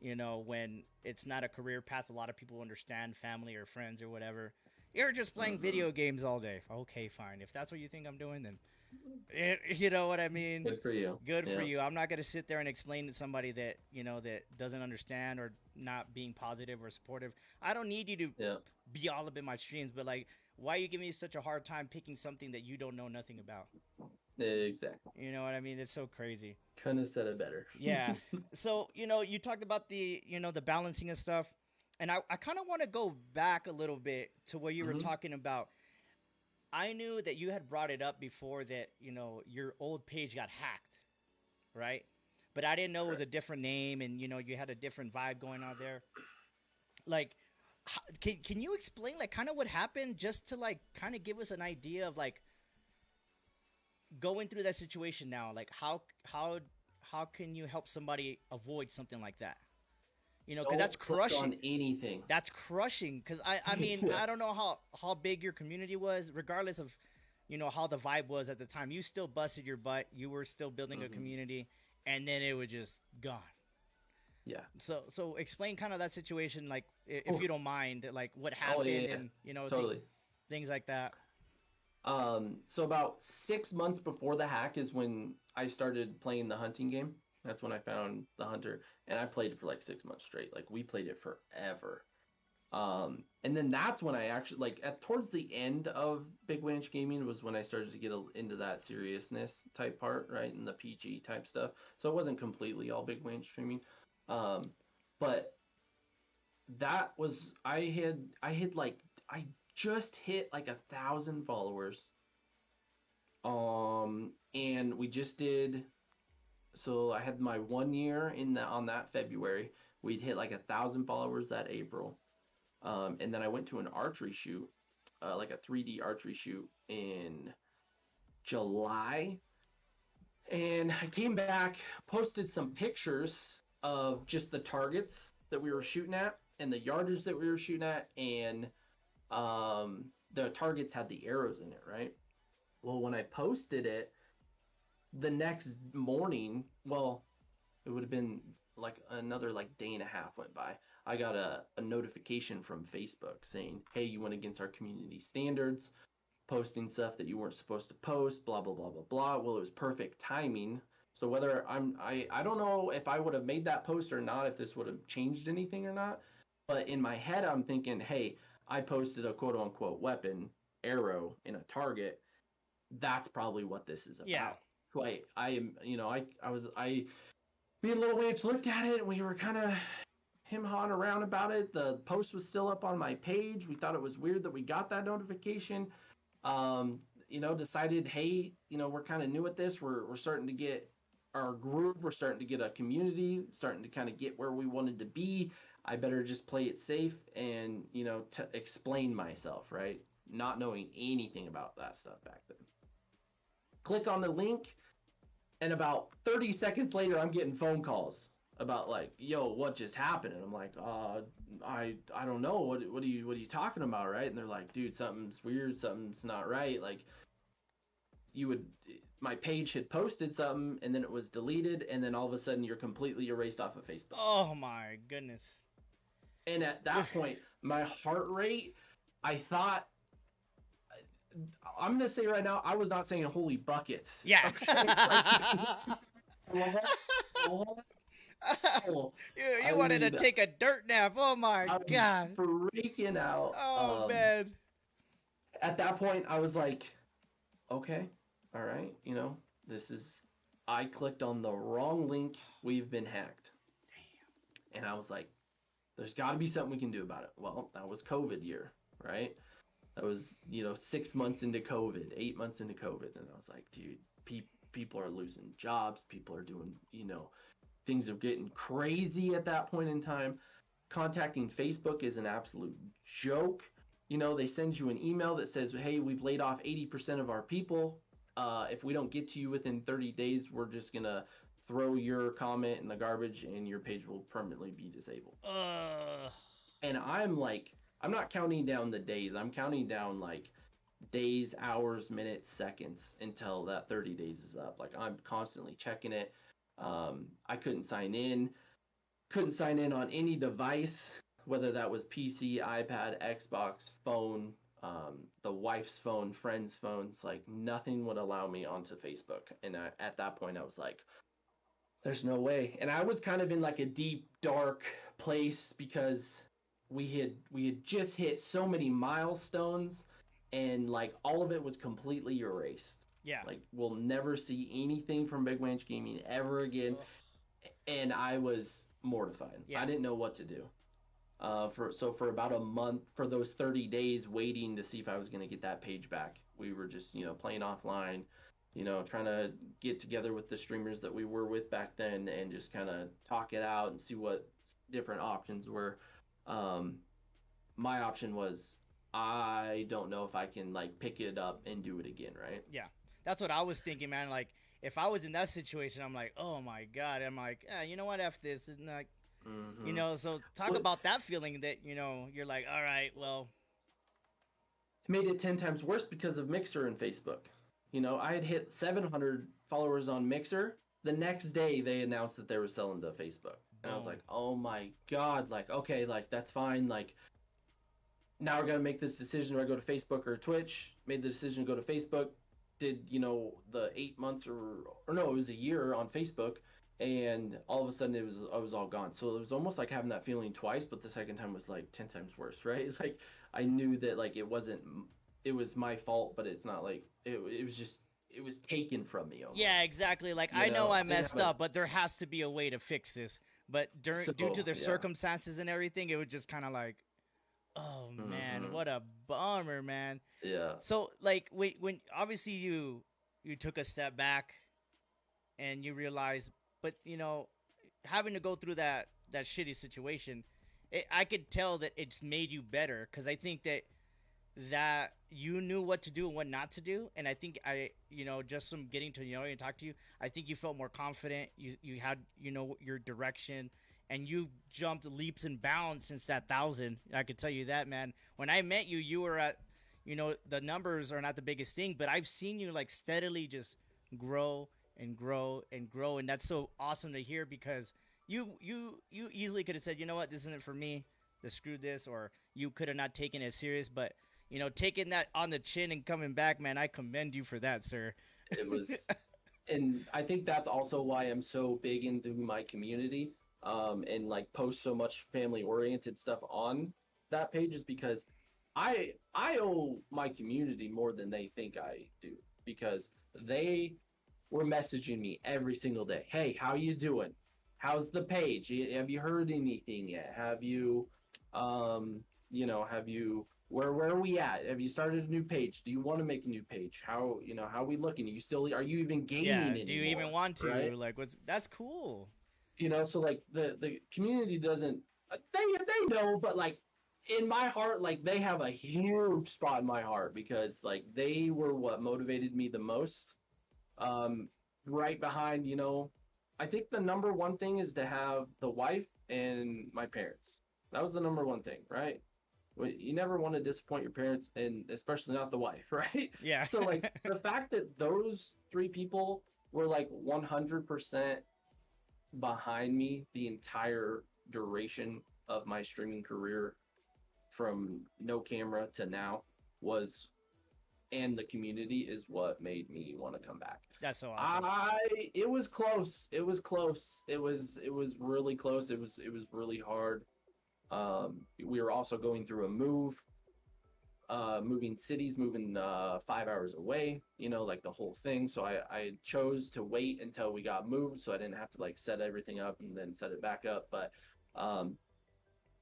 you know, when it's not a career path. A lot of people understand family or friends or whatever. You're just playing Mhm. video games all day. Okay, fine. If that's what you think I'm doing, then you know what I mean. Good for you. Good for Yeah. you. I'm not gonna sit there and explain to somebody that, you know, that doesn't understand or not being positive or supportive. I don't need you to Yeah. be all up in my streams, but like, why are you giving me such a hard time picking something that you don't know nothing about? Exactly. You know what I mean? It's so crazy. Couldn't have said it better. Yeah. So, you know, you talked about the, you know, the balancing and stuff. And I kind of want to go back a little bit to where you were Mhm. talking about. I knew that you had brought it up before that, you know, your old page got hacked, right? But I didn't know it was a different name, and, you know, you had a different vibe going on there. Like, can you explain, like, kind of what happened, just to, like, kind of give us an idea of, like, going through that situation now? Like, how can you help somebody avoid something like that? You know, because Don't that's click crushing. on anything. That's crushing. Because I mean, Yeah. I don't know how big your community was, regardless of, you know, how the vibe was at the time. You still busted your butt. You were still building a Mhm. community, and then it was just gone. Yeah. So explain kind of that situation, like, if Oh. you don't mind, like, what Oh happened, yeah. and, you know, Totally. things like that. So about 6 months before the hack is when I started playing the hunting game. That's when I found the hunter, and I played it for like 6 months straight. Like we played it forever. And then that's when I actually like towards the end of Big Wanch Gaming was when I started to get into that seriousness type part, right, and the PG type stuff. So it wasn't completely all Big Wanch Streaming, but that was I just hit like 1,000 followers. And we just did. So I had my 1 year on that February. We'd hit like 1,000 followers that April. And then I went to an archery shoot, like a 3D archery shoot in July. And I came back, posted some pictures of just the targets that we were shooting at and the yardage that we were shooting at. And the targets had the arrows in it, right? Well, when I posted it, the next morning, well, it would have been like another like day and a half went by. I got a notification from Facebook saying, hey, you went against our community standards, posting stuff that you weren't supposed to post, blah, blah, blah, blah, blah. Well, it was perfect timing. So whether I don't know if I would have made that post or not, if this would have changed anything or not. But in my head, I'm thinking, hey, I posted a quote unquote weapon, arrow in a target. That's probably what this is about. Yeah. So I am, you know, me and Little Wanch looked at it and we were kind of him-hawing around about it. The post was still up on my page. We thought it was weird that we got that notification. You know, decided, hey, you know, we're kind of new at this. We're starting to get our groove. We're starting to get a community, starting to kind of get where we wanted to be. I better just play it safe and, you know, explain myself, right? Not knowing anything about that stuff back then. Click on the link, and about 30 seconds later, I'm getting phone calls about like, yo, what just happened? And I'm like, I don't know. What are you talking about, right? And they're like, dude, something's weird, something's not right. Like, my page had posted something, and then it was deleted, and then all of a sudden you're completely erased off of Facebook. Oh my goodness. And at that point, my heart rate, I thought, I'm going to say right now, I was not saying holy buckets. Yeah. Okay? Like, Oh, you I wanted to mean, take a dirt nap. Oh my I was god. freaking out. Oh man. At that point, I was like, okay, all right, this is. I clicked on the wrong link. We've been hacked. And I was like, there's got to be something we can do about it. Well, that was COVID year, right? That was, 6 months into COVID, 8 months into COVID. And I was like, dude, people are losing jobs. People are doing, things are getting crazy at that point in time. Contacting Facebook is an absolute joke. They send you an email that says, hey, we've laid off 80% of our people. If we don't get to you within 30 days, we're just going to throw your comment in the garbage and your page will permanently be disabled. And I'm like, I'm not counting down the days. I'm counting down like days, hours, minutes, seconds until that 30 days is up. Like I'm constantly checking it. I couldn't sign in on any device, whether that was PC, iPad, Xbox, phone, the wife's phone, friends' phones. Like nothing would allow me onto Facebook. And at that point, I was like, there's no way. And I was kind of in like a deep, dark place because we had just hit so many milestones and like all of it was completely erased. Yeah. Like we'll never see anything from Big Wanch Gaming ever again. Ugh. And I was mortified. Yeah. I didn't know what to do. For about a month, for those 30 days waiting to see if I was going to get that page back, we were just, playing offline, trying to get together with the streamers that we were with back then and just kind of talk it out and see what different options were. My option was, I don't know if I can like pick it up and do it again, right? Yeah, that's what I was thinking, man. Like if I was in that situation, I'm like, oh my god. I'm like, you know what, F this, and like, So talk about that feeling that you're like, all right, well, it made it 10 times worse because of Mixer and Facebook. I had hit 700 followers on Mixer. The next day, they announced that they were selling to Facebook. And I was like, oh my god, like, okay, like, that's fine. Like, now we're going to make this decision. Do I go to Facebook or Twitch? Made the decision to go to Facebook. Did, the 8 months or no, it was a year on Facebook. And all of a sudden, I was all gone. So it was almost like having that feeling twice, but the second time was like 10 times worse, right? Like, I knew that, like, it was my fault, but it's not like it was taken from me almost. Yeah, exactly. Like I know I messed up, but there has to be a way to fix this. But due to the circumstances and everything, it was just kind of like, oh man, what a bummer, man. Yeah. So like when obviously you took a step back and you realized, but having to go through that shitty situation, I could tell that it's made you better because I think that you knew what to do and what not to do. And I think just from getting to know you and talk to you, I think you felt more confident. You had, your direction and you jumped leaps and bounds since that 1,000. I could tell you that, man. When I met you, you were at, the numbers are not the biggest thing, but I've seen you like steadily just grow and grow and grow. And that's so awesome to hear because you easily could have said, you know what, this isn't for me. Screw this, or you could have not taken it serious, but taking that on the chin and coming back, man, I commend you for that, sir. It was, and I think that's also why I'm so big into my community, and like post so much family-oriented stuff on that page is because I owe my community more than they think I do because they were messaging me every single day. Hey, how you doing? How's the page? Have you heard anything yet? Have you, where are we at? Have you started a new page? Do you want to make a new page? How are we looking? Are you even gaming anymore? Do you even want to? Right? Like, that's cool. So like the community doesn't, they know, but like in my heart, like they have a huge spot in my heart because like they were what motivated me the most. Right behind, I think the number one thing is to have the wife and my parents. That was the number one thing, right? You never want to disappoint your parents, and especially not the wife, right? Yeah. So like the fact that those three people were like 100% behind me the entire duration of my streaming career from no camera to now was and the community is what made me want to come back. That's so awesome. It was close. It was close. It was really close. It was really hard. We were also going through a move, moving cities, moving 5 hours away, you know, like the whole thing. So I chose to wait until we got moved so I didn't have to like set everything up and then set it back up. But um,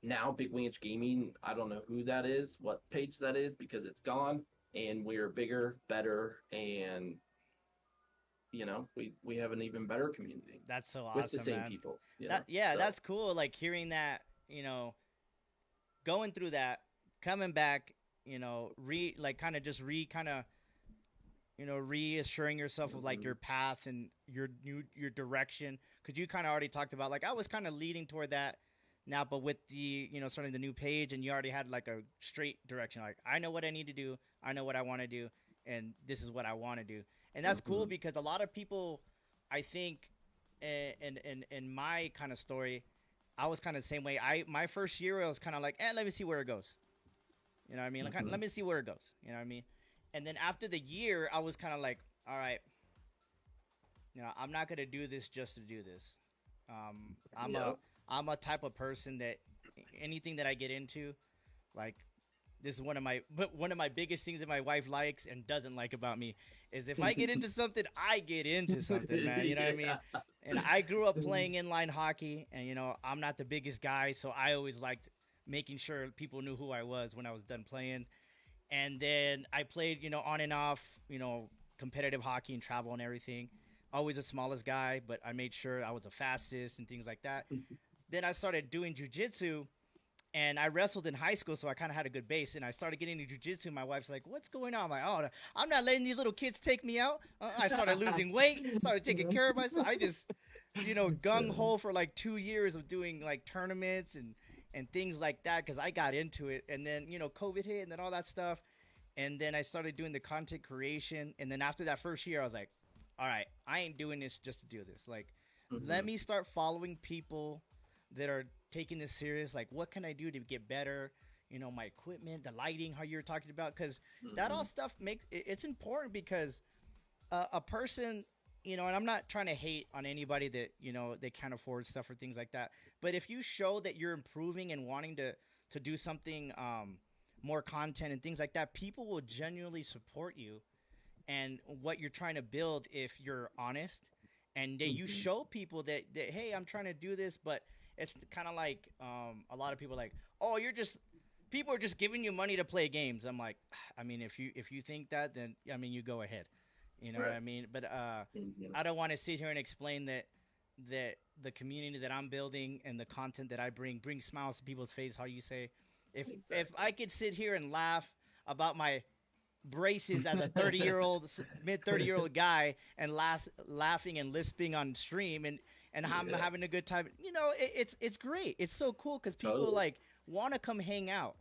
now Big Wanch Gaming, I don't know who that is, what page that is, because it's gone, and we're bigger, better, and you know, we have an even better community That's so with the awesome, same man. people. You know, That yeah, so that's cool. Like hearing that, you know, going through that, coming back, you know, like kind of just kind of, you know, reassuring yourself of like mhm, your path and your direction, because you kind of already talked about like I was kind of leading toward that now, but with the, you know, starting the new page, and you already had like a straight direction. Like I know what I need to do, I know what I want to do, and this is what I want to do, and that's cool mhm, because a lot of people, I think, in my kind of story, I was kind of the same way. My first year I was kind of like, let me see where it goes. You know what I mean? Like, mhm, let me see where it goes. You know what I mean? And then after the year, I was kind of like, all right, you know, I'm not gonna do this just to do this. Um, I'm a yep, I'm a type of person that anything that I get into, like this is one of my biggest things that my wife likes and doesn't like about me is if I get into something, I get into something, man. You know what I mean? yeah, And I grew up playing inline hockey, and you know I'm not the biggest guy, so I always liked making sure people knew who I was when I was done playing. And then I played, you know, on and off, you know, competitive hockey and travel and everything. Always the smallest guy, but I made sure I was the fastest and things like that. Then I started doing jujitsu, and I wrestled in high school, so I kind of had a good base. And I started getting into jujitsu. My wife's like, "What's going on?" I'm like, "Oh, I'm not letting these little kids take me out." I started losing weight, started taking care of myself. I just, you know, gung ho for like 2 years of doing like tournaments and things like that because I got into it. And then you know, COVID hit, and then all that stuff. And then I started doing the content creation. And then after that first year, I was like, "All right, I ain't doing this just to do this. Like, let mhm, me start following people that are taking this serious. Like, what can I do to get better? You know, my equipment, the lighting, how you were talking about, because that all mhm, stuff makes it's important because a person, you know, and I'm not trying to hate on anybody that you know they can't afford stuff or things like that. But if you show that you're improving and wanting to do something, more content and things like that, people will genuinely support you and what you're trying to build if you're honest and that you mhm, show people that hey, I'm trying to do this. But it's kind of like a lot of people are like, oh, you're just people are just giving you money to play games. I'm like, I mean, if you think that, then I mean, you go ahead. You know what right, I mean? But mhm, I don't want to sit here and explain that the community that I'm building and the content that I bring brings smiles to people's face. How you say, if exactly. I could sit here and laugh about my braces as a 30-year-old mid 30-year-old guy and laughing and lisping on stream and I'm Yeah, having a good time, you know, it's great. It's so cool because people totally. like want to come hang out,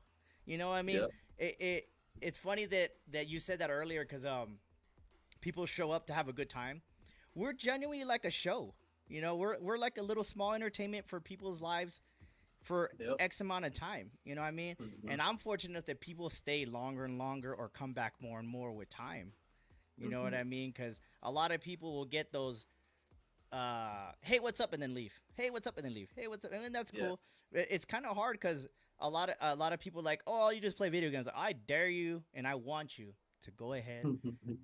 you know what I mean? Yep. It's funny that you said that earlier because people show up to have a good time. We're genuinely like a show, you know, we're like a little small entertainment for people's lives for Yep. X amount of time. You know what I mean? Mhm, And I'm fortunate that people stay longer and longer or come back more and more with time. You know what mhm, I mean? Because a lot of people will get those, hey, what's up, and then leave. Hey, what's up, and then leave. Hey, what's up, and then that's yeah. cool. It's kind of hard because a lot of people are like, oh, you just play video games. I dare you, and I want you to go ahead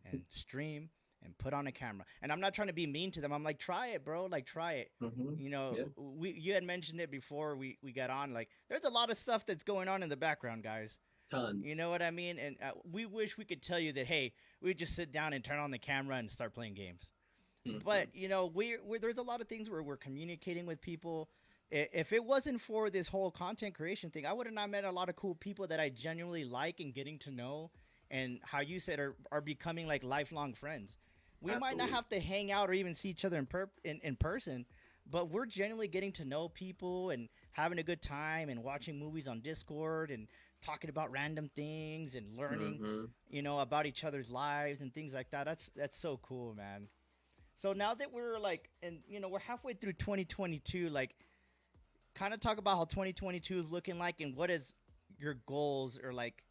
and stream and put on a camera. And I'm not trying to be mean to them. I'm like, try it, bro. Like, try it. Mhm, You know, yeah. you had mentioned it before we got on. Like, there's a lot of stuff that's going on in the background, guys. You Tons. know what I mean? And we wish we could tell you that, hey, we just sit down and turn on the camera and start playing games. Mhm, But you know, there's a lot of things where we're communicating with people. If it wasn't for this whole content creation thing, I would have not met a lot of cool people that I genuinely like and getting to know, and how you said are becoming like lifelong friends. We might not absolutely. have to hang out or even see each other in person, but we're genuinely getting to know people and having a good time and watching movies on Discord and talking about random things and learning, Mhm, you know, about each other's lives and things like that. That's so cool, man. So now that we're like, and you know, we're halfway through 2022, like, kind of talk about how 2022 is looking like, and what is your goals, or like,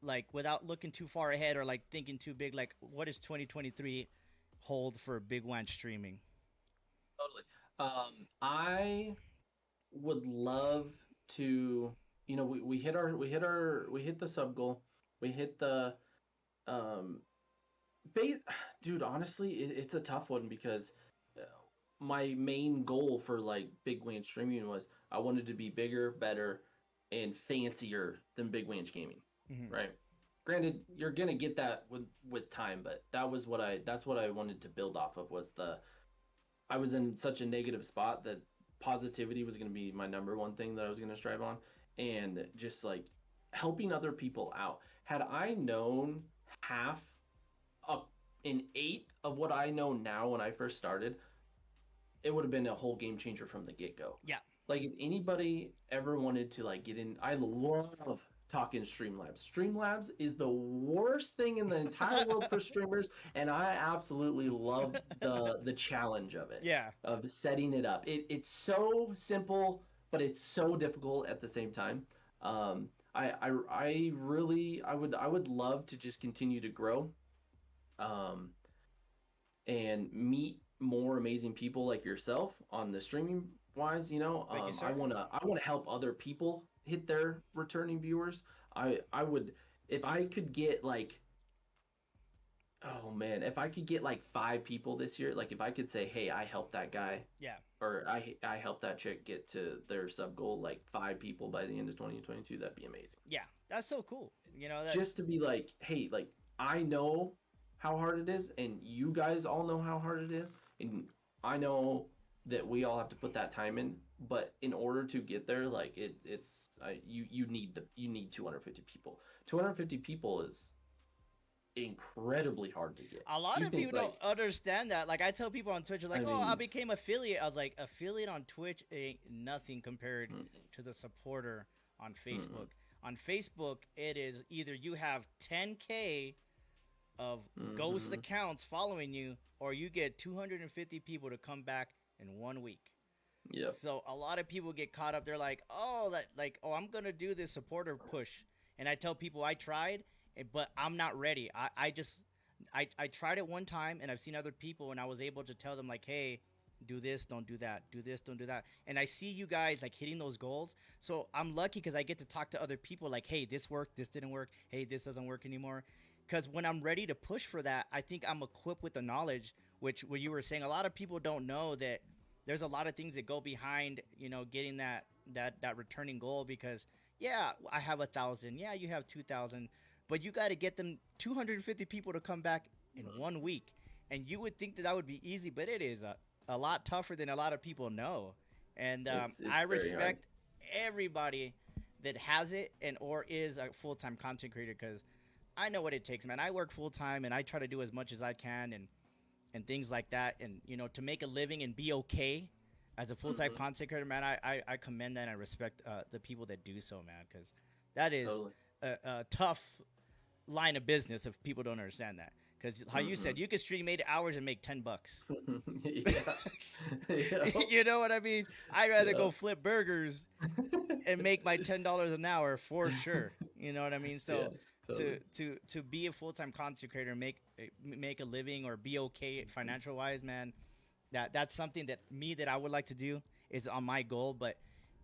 like without looking too far ahead or like thinking too big, like what does 2023 hold for Big Wanch Streaming? Totally. I would love to, we hit the sub goal, we hit the um, base. Dude, honestly, it's a tough one because uh, my main goal for like Big Wanch Streaming was I wanted to be bigger, better, and fancier than Big Wanch Gaming, Hmm. right? Granted, you're gonna get that with time, but that's what I wanted to build off of was the I was in such a negative spot that positivity was going to be my number one thing that I was going to strive on, and just like helping other people out. Had I known half up an eighth of what I know now when I first started, it would have been a whole game changer from the get go. Yeah. Like if anybody ever wanted to like get in, I love talking Streamlabs. Streamlabs is the worst thing in the entire world for streamers, and I absolutely love the challenge of it, Yeah. of setting it up. It's so simple, but it's so difficult at the same time. I really I would love to just continue to grow. Um, and meet more amazing people like yourself on the streaming wise. Thank you, I sir. want to help other people hit their returning viewers. I would, if I could get like, oh man, if I could get like 5 people this year, like if I could say, hey, I helped that guy, Yeah. or I helped that chick get to their sub goal, like 5 people by the end of 2022, that'd be amazing. Yeah. That's so cool. That. Just to be like, hey, like I know how hard it is, and you guys all know how hard it is, and I know that we all have to put that time in. But in order to get there, like you need 250 people. 250 people is incredibly hard to get. A lot You of think people don't like, understand that. Like I tell people on Twitch, like, I "Oh, I mean, became affiliate." I was like, "Affiliate on Twitch ain't nothing compared mm, to the supporter on mm, Facebook." On Facebook, it is either you have 10K of ghost mm, accounts following you, or you get 250 people to come back in 1 week. yep, So a lot of people get caught up. They're like, "Oh, oh, I'm gonna do this supporter push," and I tell people I tried, but I'm not ready. I tried it one time, and I've seen other people, and I was able to tell them like, "Hey, do this, don't do that, do this, don't do that." And I see you guys like hitting those goals, so I'm lucky because I get to talk to other people like, "Hey, this worked, this didn't work. Hey, this doesn't work anymore." Because when I'm ready to push for that, I think I'm equipped with the knowledge, which what you were saying, a lot of people don't know that there's a lot of things that go behind, getting that returning goal. Because yeah, I have 1,000, yeah, you have 2,000, but you got to get them 250 people to come back in mm, 1 week. And you would think that that would be easy, but it is a lot tougher than a lot of people know. And I it's very hard. respect everybody that has it and or is a full-time content creator, because I know what it takes, man. I work full-time and I try to do as much as I can, and things like that. And to make a living and be okay as a full-time Hmm. content creator, man, I commend that, and I respect the people that do so, man, because that is Totally. a tough line of business if people don't understand that. Because how you Hmm. said, you could stream 8 hours and make $10. Yeah. Yep. You know what I mean? I'd rather go Yep. flip burgers and make my $10 an hour for sure. You know what I mean? Yeah, So totally. to be a full time content creator, make a living or be okay financial wise, man, that's something that I would like to do, is on my goal. But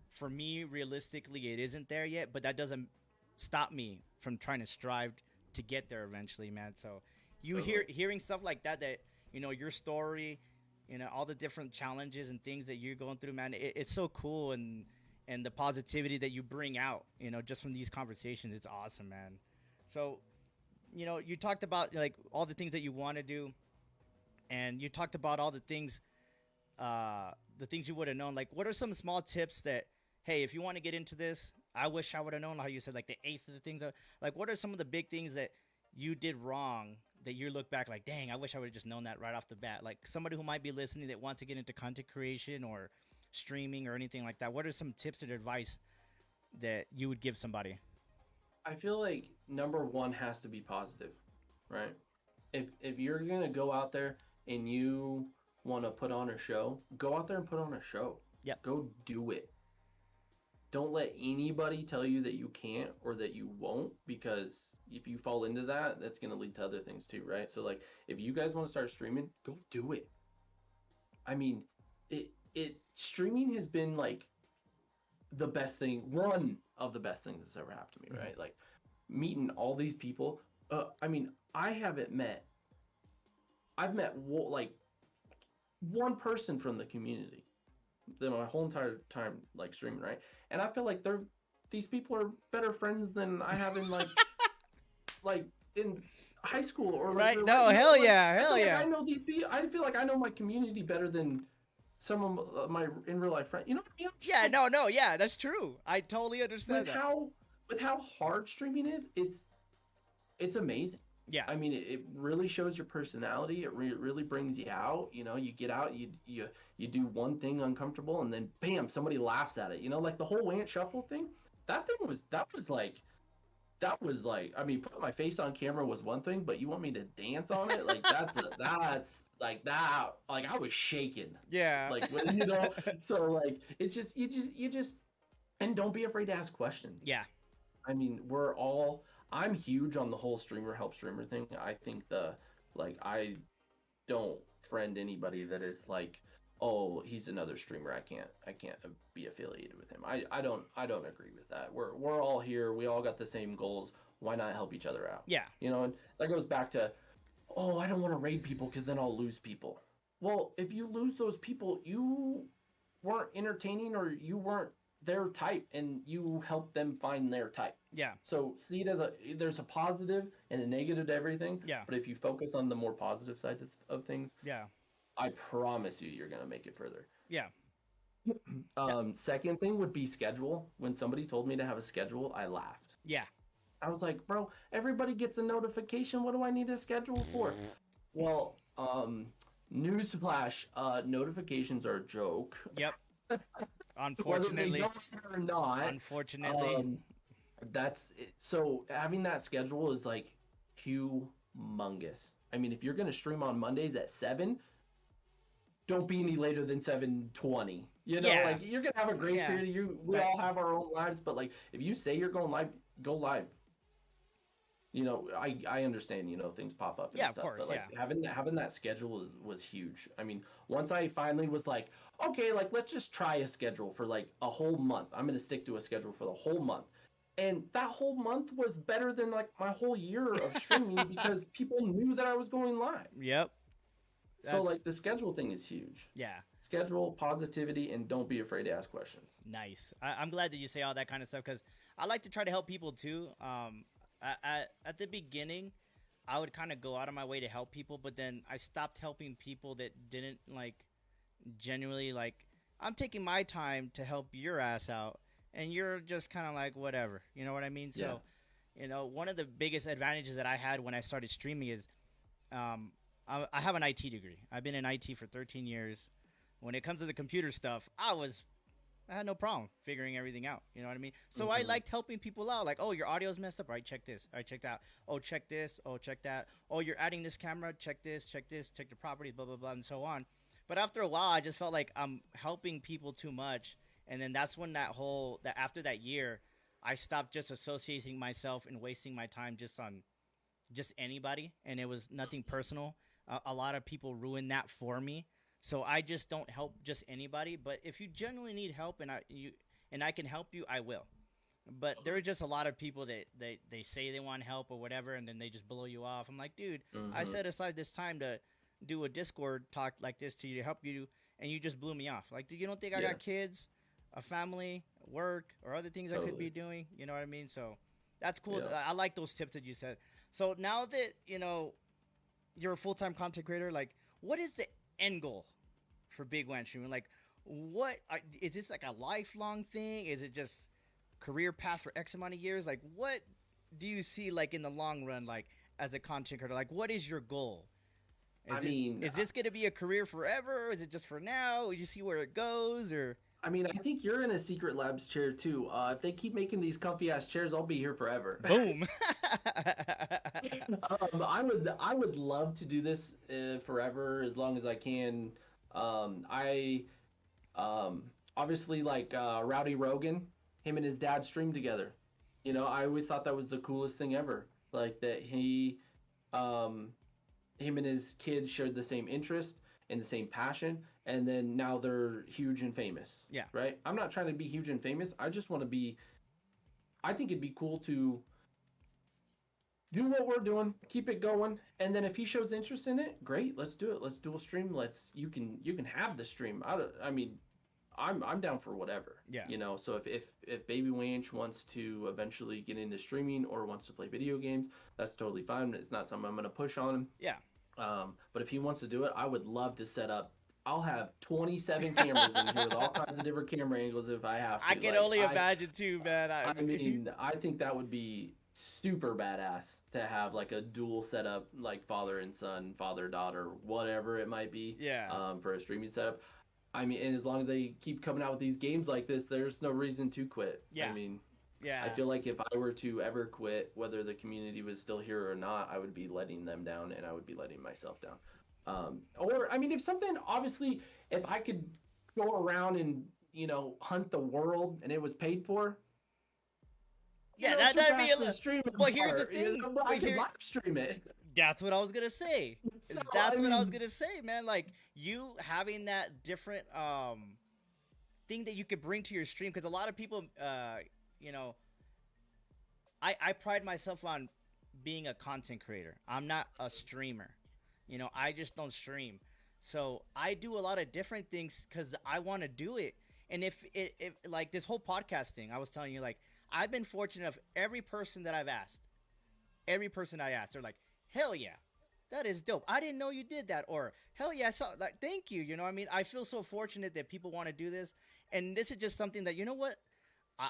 for me, realistically, it isn't there yet. But that doesn't stop me from trying to strive to get there eventually, man. So you Totally. hearing stuff like that, your story, all the different challenges and things that you're going through, man, it's so cool. And the positivity that you bring out, just from these conversations, it's awesome, man. So you talked about like all the things that you want to do, and you talked about all the things you would have known. Like, what are some small tips that, hey, if you want to get into this, I wish I would have known, how you said, like the eighth of the things like, what are some of the big things that you did wrong that you look back like, dang, I wish I would have just known that right off the bat? Like somebody who might be listening that wants to get into content creation or streaming or anything like that, what are some tips and advice that you would give somebody? I feel like number one has to be positive, right? If you're gonna go out there and you want to put on a show, go out there and put on a show. Yep. Go do it. don't let anybody tell you that you can't or that you won't, because if you fall into that, that's going to lead to other things too, right? So like, if you guys want to start streaming, go do it. I mean, it streaming has been like the best thing, one of the best things that's ever happened to me, right? Like meeting all these people. I mean, I've met like one person from the community my whole entire time like streaming, right? And I feel like these people are better friends than I have in like in high school or right. Or, No, hell yeah, hell yeah. I know these people. I feel like I know my community better than some of my in real life friends. You know what I mean? Yeah, no, yeah, that's true. I totally understand that. With how hard streaming is, it's amazing. Yeah. I mean, it really shows your personality. It really brings you out. You know, you get out, you do one thing uncomfortable, and then bam, somebody laughs at it. You know, like the whole Wanch Shuffle thing. That was like, I mean, putting my face on camera was one thing, but you want me to dance on it? Like that's like that. Like I was shaking. Yeah. Like when, you know. So like it's just you just and don't be afraid to ask questions. Yeah. I mean, I'm huge on the whole streamer help streamer thing. I think I don't friend anybody that is like, oh, he's another streamer. I can't be affiliated with him. I don't agree with that. We're all here. We all got the same goals. Why not help each other out? Yeah. You know, and that goes back to, oh, I don't want to raid people because then I'll lose people. Well, if you lose those people, you weren't entertaining or you weren't their type, and you help them find their type. Yeah. So see it as there's a positive and a negative to everything. Yeah. But if you focus on the more positive side of things, yeah, I promise you're gonna make it further. Yeah. Second thing would be schedule. When somebody told me to have a schedule, I laughed. Yeah. I was like, bro, everybody gets a notification. What do I need a schedule for? Well, newsflash, notifications are a joke. Yep. Unfortunately. Whether they don't or not. Unfortunately. That's it. So having that schedule is like humongous. I mean, if you're going to stream on Mondays at 7, don't be any later than 7:20. You know, like you're going to have a grace period. We all have our own lives, but like if you say you're going live, go live. You know, I understand, you know, things pop up and stuff. Of course, but like having that schedule was huge. I mean, once I finally was like, okay, like let's just try a schedule for like a whole month. I'm going to stick to a schedule for the whole month. And that whole month was better than like my whole year of streaming because people knew that I was going live. Yep. So like the schedule thing is huge. Yeah. Schedule, positivity, and don't be afraid to ask questions. Nice. I'm glad that you say all that kind of stuff because I like to try to help people too. At the beginning, I would kind of go out of my way to help people, but then I stopped helping people that didn't like genuinely like, I'm taking my time to help your ass out and you're just kind of like whatever, you know what I mean? So, you know, one of the biggest advantages that I had when I started streaming is I have an IT degree. I've been in IT for 13 years. When it comes to the computer stuff, I had no problem figuring everything out. You know what I mean? So I liked helping people out. Like, oh, your audio's messed up. All right, check this. All right, check that. Oh, check this. Oh, check that. Oh, you're adding this camera. Check this. Check this. Check the properties, blah, blah, blah, and so on. But after a while, I just felt like I'm helping people too much. And then that's when after that year, I stopped just associating myself and wasting my time just on just anybody. And it was nothing personal. A lot of people ruined that for me. So I just don't help just anybody. But if you genuinely need help and I can help you, I will. But there are just a lot of people that they say they want help or whatever, and then they just blow you off. I'm like, dude, I set aside this time to do a Discord talk like this to you to help you, and you just blew me off. Like, you don't think I got kids, a family, work, or other things I could be doing? You know what I mean? So that's cool. Yeah. I like those tips that you said. So now that, you know, you're a full-time content creator, like, what is the end goal for Big Wanch Streaming? Like, is this like a lifelong thing? Is it just career path for X amount of years? Like, what do you see, like, in the long run, like, as a content creator? Like, what is your goal? Is this going to be a career forever? Or is it just for now? Or you see where it goes? Or I mean, I think you're in a Secret Labs chair too. If they keep making these comfy ass chairs, I'll be here forever. Boom. I would love to do this forever as long as I can. Obviously like Rowdy Rogan. him and his dad streamed together. I always thought that was the coolest thing ever. Like that um, him and his kids shared the same interest and the same passion, and then now they're huge and famous. Yeah. Right. I'm not trying to be huge and famous. I just want to be. I think it'd be cool to do what we're doing, keep it going, and then if he shows interest in it, great, let's do it. Let's do a stream. You can have the stream. I mean, I'm down for whatever. Yeah. So if Baby Wanch wants to eventually get into streaming or wants to play video games, that's totally fine. It's not something I'm gonna push on him. Yeah. But if he wants to do it, I would love to set up. I'll have 27 cameras in here with all kinds of different camera angles if I have to. I can only imagine too, man. I mean, I think that would be super badass to have like a dual setup, like father and son, father daughter, whatever it might be. Yeah. For a streaming setup. I mean, and as long as they keep coming out with these games like this, there's no reason to quit. Yeah. I mean, yeah. I feel like if I were to ever quit, whether the community was still here or not, I would be letting them down, and I would be letting myself down. Or I mean, if I could go around and hunt the world and it was paid for. Yeah, that'd be a little. Well, here's the thing. I could live stream it. That's what I was gonna say. So, That's what I was gonna say, man. Like you having that different thing that you could bring to your stream, because a lot of people, I pride myself on being a content creator. I'm not a streamer. I just don't stream. So I do a lot of different things because I want to do it. And if like this whole podcast thing, I was telling you, like I've been fortunate of every person that I've asked, they're like, hell yeah, that is dope. I didn't know you did that. Or hell yeah, I saw, like, thank you. You know what I mean? I feel so fortunate that people want to do this. And this is just something that, you know what?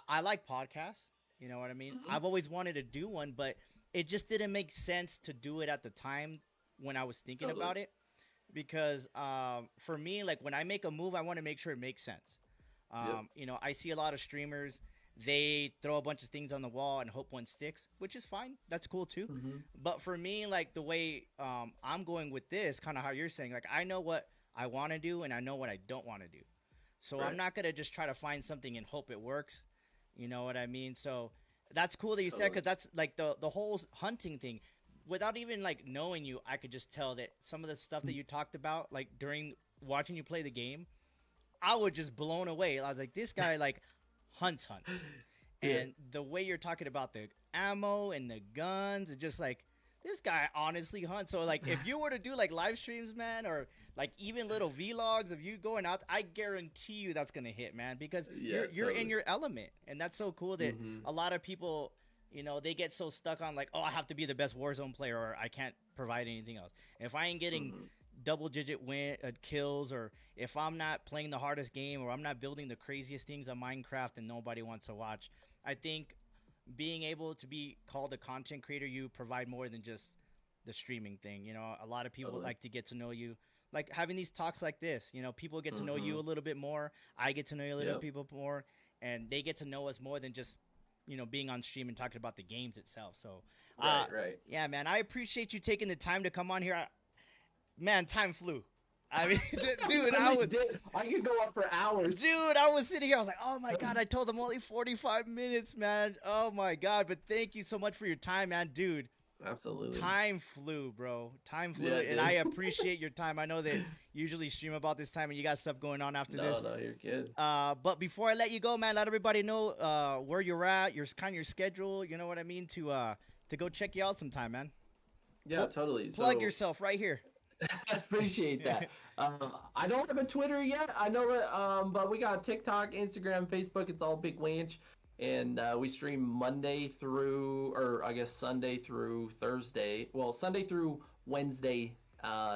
I like podcasts. You know what I mean? Mm-hmm. I've always wanted to do one, but it just didn't make sense to do it at the time when I was thinking about it. Because for me, like when I make a move, I want to make sure it makes sense. I see a lot of streamers, they throw a bunch of things on the wall and hope one sticks, which is fine. That's cool too. Mm-hmm. But for me, like the way I'm going with this, kind of how you're saying, like I know what I want to do and I know what I don't want to do. So I'm not going to just try to find something and hope it works. You know what I mean? So that's cool that you said, because that's like the whole hunting thing. Without even like knowing you, I could just tell that some of the stuff that you talked about, like during watching you play the game, I was just blown away. I was like, this guy like hunts. And the way you're talking about the ammo and the guns, it's just like, this guy honestly hunts. So like if you were to do like live streams, man, or like even little vlogs of you going out, I guarantee you that's going to hit, man, because you're in your element. And that's so cool that a lot of people, they get so stuck on like, oh, I have to be the best Warzone player or I can't provide anything else. If I ain't getting double-digit kills, or if I'm not playing the hardest game, or I'm not building the craziest things on Minecraft and nobody wants to watch, I think being able to be called a content creator, you provide more than just the streaming thing. A lot of people like to get to know you. Like having these talks like this, people get to know you a little bit more. I get to know you a little people more, and they get to know us more than just being on stream and talking about the games itself. So, right. Yeah, man, I appreciate you taking the time to come on here. Man, time flew. I mean, dude, I could go up for hours. Dude, I was sitting here. I was like, oh, my God. I told them only 45 minutes, man. Oh, my God. But thank you so much for your time, man. Dude. Absolutely. Time flew, bro. Time flew. And I appreciate your time. I know that you usually stream about this time and you got stuff going on after this. No, you're good. But before I let you go, man, let everybody know where you're at, your schedule, you know what I mean, to go check you out sometime, man. Yeah, totally. Plug yourself right here. I appreciate that. I don't have a Twitter yet. I know it, but we got TikTok, Instagram, Facebook. It's all Big Wanch. And we stream Sunday through Thursday. Well, Sunday through Wednesday,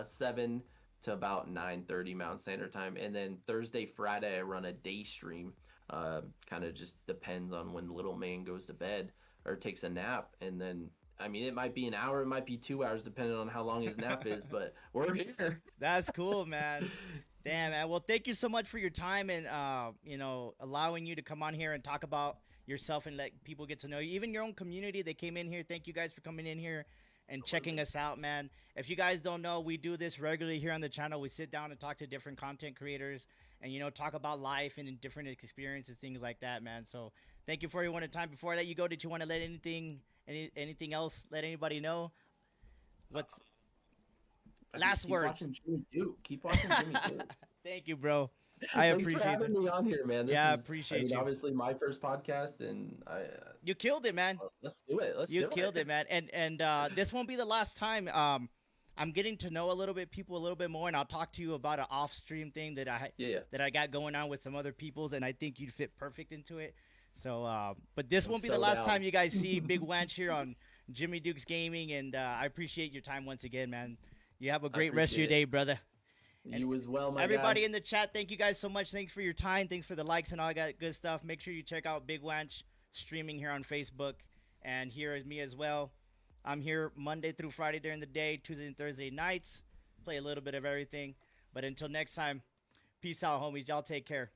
7 to about 9:30 Mountain Standard Time. And then Thursday, Friday, I run a day stream. Kind of just depends on when little man goes to bed or takes a nap. And then, I mean, it might be an hour, it might be 2 hours, depending on how long his nap is. But we're here. That's cool, man. Damn, man. Well, thank you so much for your time and, allowing you to come on here and talk about yourself and let people get to know you. Even your own community, they came in here. Thank you guys for coming in here and checking us out, man. If you guys don't know, we do this regularly here on the channel. We sit down and talk to different content creators and, talk about life and different experiences, things like that, man. So Thank you for everyone in time. Before I let you go, did you want to let anything else? Let anybody know? What's last keep words? Watching Jimmy Duke. Keep watching Jimmy Duke. Thank you, bro. I Thanks appreciate for having it. me on here, man. I appreciate you. Obviously my first podcast, and you killed it, man. Let's do it. You killed it, man. And this won't be the last time. I'm getting to know people a little bit more, and I'll talk to you about an off-stream thing that I got going on with some other peoples, and I think you'd fit perfect into it. So, but this won't be the last time you guys see Big Wanch here on Jimmy Duke's Gaming, and I appreciate your time once again, man. You have a great rest of your day, brother. You as well, my everybody guy. in the chat, thank you guys so much. Thanks for your time. Thanks for the likes and all that good stuff. Make sure you check out Big Wanch Streaming here on Facebook, and here is me as well. I'm here Monday through Friday during the day, Tuesday and Thursday nights. Play a little bit of everything. But until next time, peace out, homies. Y'all take care.